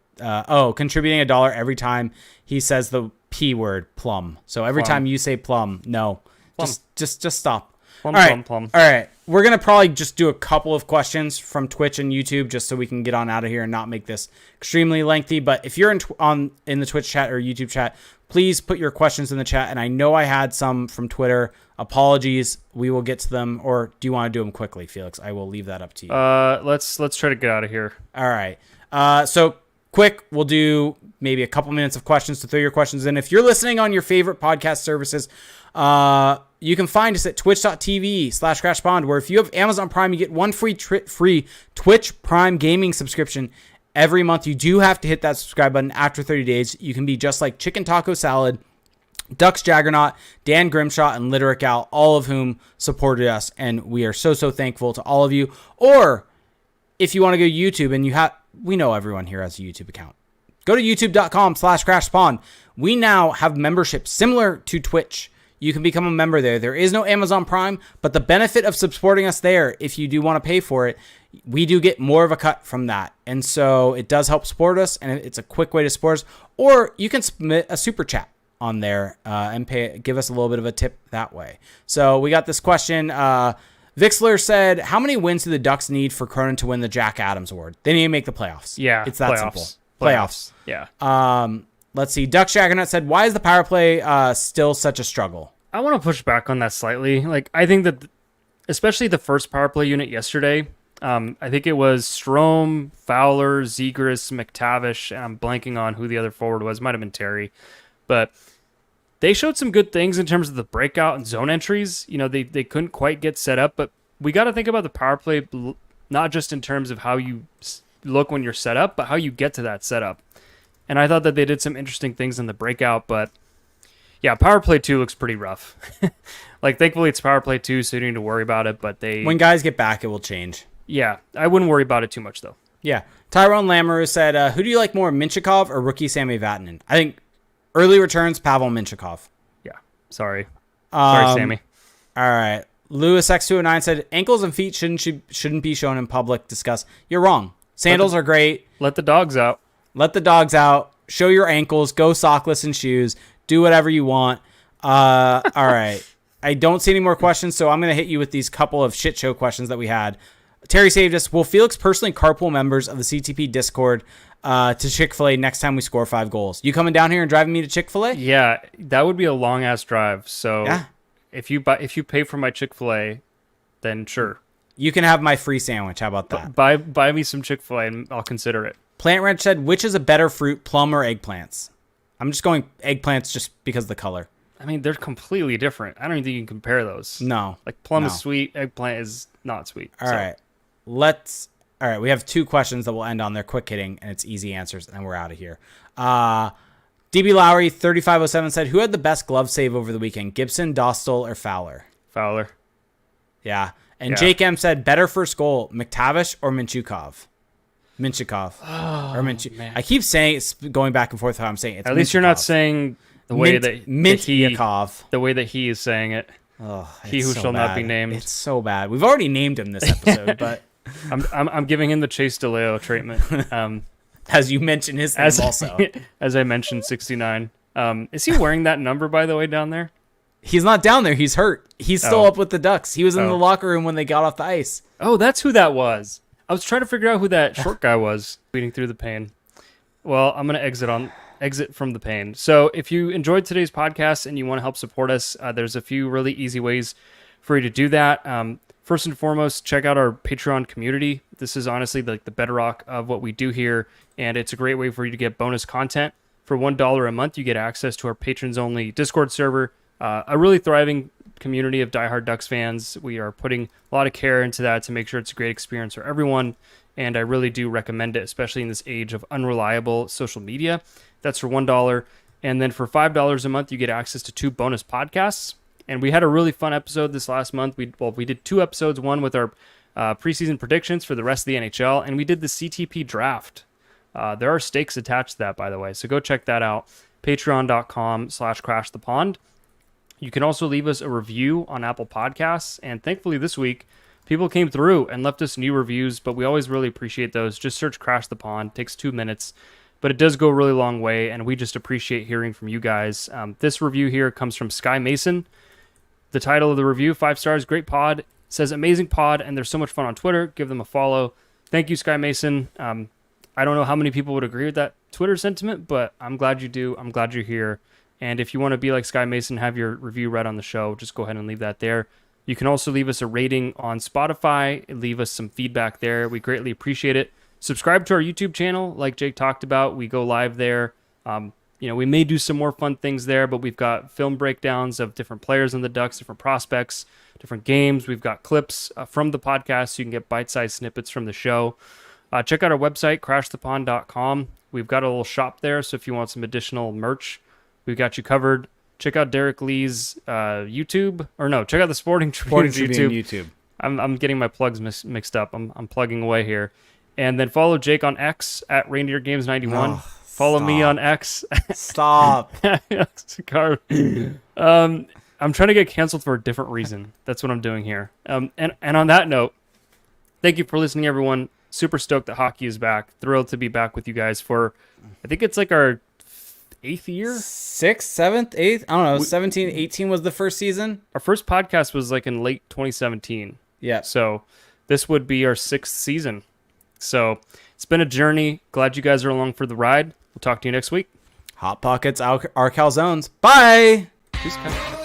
contributing $1 every time he says the P word, plum. So every time you say plum, no, plum. Just stop. Plum. All right. We're going to probably just do a couple of questions from Twitch and YouTube just so we can get on out of here and not make this extremely lengthy. But if you're in the Twitch chat or YouTube chat, please put your questions in the chat. And I know I had some from Twitter. Apologies. We will get to them. Or do you want to do them quickly, Felix? I will leave that up to you. Let's try to get out of here. All right. So quick, we'll do maybe a couple minutes of questions to throw your questions in. If you're listening on your favorite podcast services, you can find us at twitch.tv/crashpond, where if you have Amazon Prime, you get one free Twitch Prime gaming subscription every month. You do have to hit that subscribe button after 30 days. You can be just like Chicken Taco Salad, Ducks Jaggernaut, Dan Grimshaw, and Literic Al, all of whom supported us, and we are so thankful to all of you. Or if you want to go to YouTube, and we know everyone here has a YouTube account. Go to youtube.com/crashspawn. We now have memberships similar to Twitch. You can become a member there. There is no Amazon Prime, but the benefit of supporting us there, if you do want to pay for it, we do get more of a cut from that. And so it does help support us, and it's a quick way to support us. Or you can submit a super chat on there and give us a little bit of a tip that way. So we got this question. Vixler said, how many wins do the Ducks need for Cronin to win the Jack Adams Award? They need to make the playoffs. Yeah, it's that playoffs. simple. Playoffs. Yeah. Let's see. Duck Shaggernet said, why is the power play still such a struggle? I want to push back on that slightly. Like, I think that, especially the first power play unit yesterday, I think it was Strome, Fowler, Zegras, McTavish, and I'm blanking on who the other forward was. Might have been Terry. But they showed some good things in terms of the breakout and zone entries. You know, they couldn't quite get set up, but we got to think about the power play not just in terms of how you look when you're set up, but how you get to that setup. And I thought that they did some interesting things in the breakout, but yeah, power play 2 looks pretty rough. Like, thankfully it's power play 2, so you don't need to worry about it, but when guys get back, it will change. Yeah, I wouldn't worry about it too much, though. Yeah. Tyrone Lamoureux said, who do you like more, Mintyukov or rookie Sammy Vatanen? I think early returns, Pavel Mintyukov. Yeah, sorry. Sorry, Sammy. All right. Lewis X209 said, ankles and feet shouldn't be shown in public. Discuss. You're wrong. Sandals are great. Let the dogs out. Let the dogs out. Show your ankles. Go sockless in shoes. Do whatever you want. All right. I don't see any more questions, so I'm going to hit you with these couple of shit show questions that we had. Terry saved us. Will Felix personally carpool members of the CTP Discord to Chick-fil-A next time we score 5 goals? You coming down here and driving me to Chick-fil-A? Yeah, that would be a long-ass drive. So yeah. If you pay for my Chick-fil-A, then sure. You can have my free sandwich. How about that? Buy me some Chick-fil-A and I'll consider it. Plant Wrench said, which is a better fruit, plum or eggplants? I'm just going eggplants just because of the color. I mean, they're completely different. I don't even think you can compare those. No. Like, plum is sweet, eggplant is not sweet. All right. All right, we have 2 questions that we'll end on. They're quick hitting, and it's easy answers, and then we're out of here. DB Lowry, 3507, said, who had the best glove save over the weekend, Gibson, Dostal, or Fowler? Fowler. Yeah. And Jake M said, better first goal, McTavish or Mintyukov? Mintyukov. Oh, or man. I keep saying it's going back and forth how I'm saying it. At least you're not saying the way Mintyukov. The way that he is saying it. Oh, he who shall not be named. It's so bad. We've already named him this episode, but I'm giving him the Chase DeLeo treatment. As you mentioned his name also. As I mentioned, 69. Is he wearing that number, by the way, down there? He's not down there. He's hurt. He's still up with the Ducks. He was in the locker room when they got off the ice. Oh, that's who that was. I was trying to figure out who that short guy was bleeding through the pain. Well, I'm going to exit from the pain. So if you enjoyed today's podcast and you want to help support us, there's a few really easy ways for you to do that. First and foremost, check out our Patreon community. This is honestly like the bedrock of what we do here, and it's a great way for you to get bonus content. For $1 a month, you get access to our patrons-only Discord server, a really thriving community of diehard Ducks fans. We are putting a lot of care into that to make sure it's a great experience for everyone, and I really do recommend it, especially in this age of unreliable social media. That's for $1. And then for $5 a month, you get access to 2 bonus podcasts. And we had a really fun episode this last month. We did 2 episodes, one with our preseason predictions for the rest of the NHL, and we did the CTP draft. There are stakes attached to that, by the way, so go check that out. Patreon.com/crashthepond. You can also leave us a review on Apple Podcasts, and thankfully this week, people came through and left us new reviews, but we always really appreciate those. Just search Crash the Pond. It takes 2 minutes, but it does go a really long way, and we just appreciate hearing from you guys. This review here comes from Sky Mason. The title of the review, 5 stars, great pod. It says, amazing pod, and they're so much fun on Twitter. Give them a follow. Thank you, Sky Mason. I don't know how many people would agree with that Twitter sentiment, but I'm glad you do. I'm glad you're here. And if you want to be like Sky Mason, have your review read on the show, just go ahead and leave that there. You can also leave us a rating on Spotify, leave us some feedback there. We greatly appreciate it. Subscribe to our YouTube channel, like Jake talked about. We go live there. We may do some more fun things there, but we've got film breakdowns of different players in the Ducks, different prospects, different games. We've got clips from the podcast, so you can get bite-sized snippets from the show. Check out our website, crashthepond.com. We've got a little shop there, so if you want some additional merch, we've got you covered. Check out Derek Lee's YouTube. Or no, check out the Sporting Tribune's YouTube. I'm getting my plugs mixed up. I'm plugging away here. And then follow Jake on X at Reindeer Games 91. Follow me on X. Stop. Cigar. I'm trying to get canceled for a different reason. That's what I'm doing here. And on that note, thank you for listening, everyone. Super stoked that hockey is back. Thrilled to be back with you guys for, I think it's like our 8th year? 6th, 7th, 8th? I don't know. 17, 18 was the first season. Our first podcast was like in late 2017. Yeah. So this would be our 6th season. So it's been a journey. Glad you guys are along for the ride. We'll talk to you next week. Hot Pockets, our calzones. Bye. Peace, guys.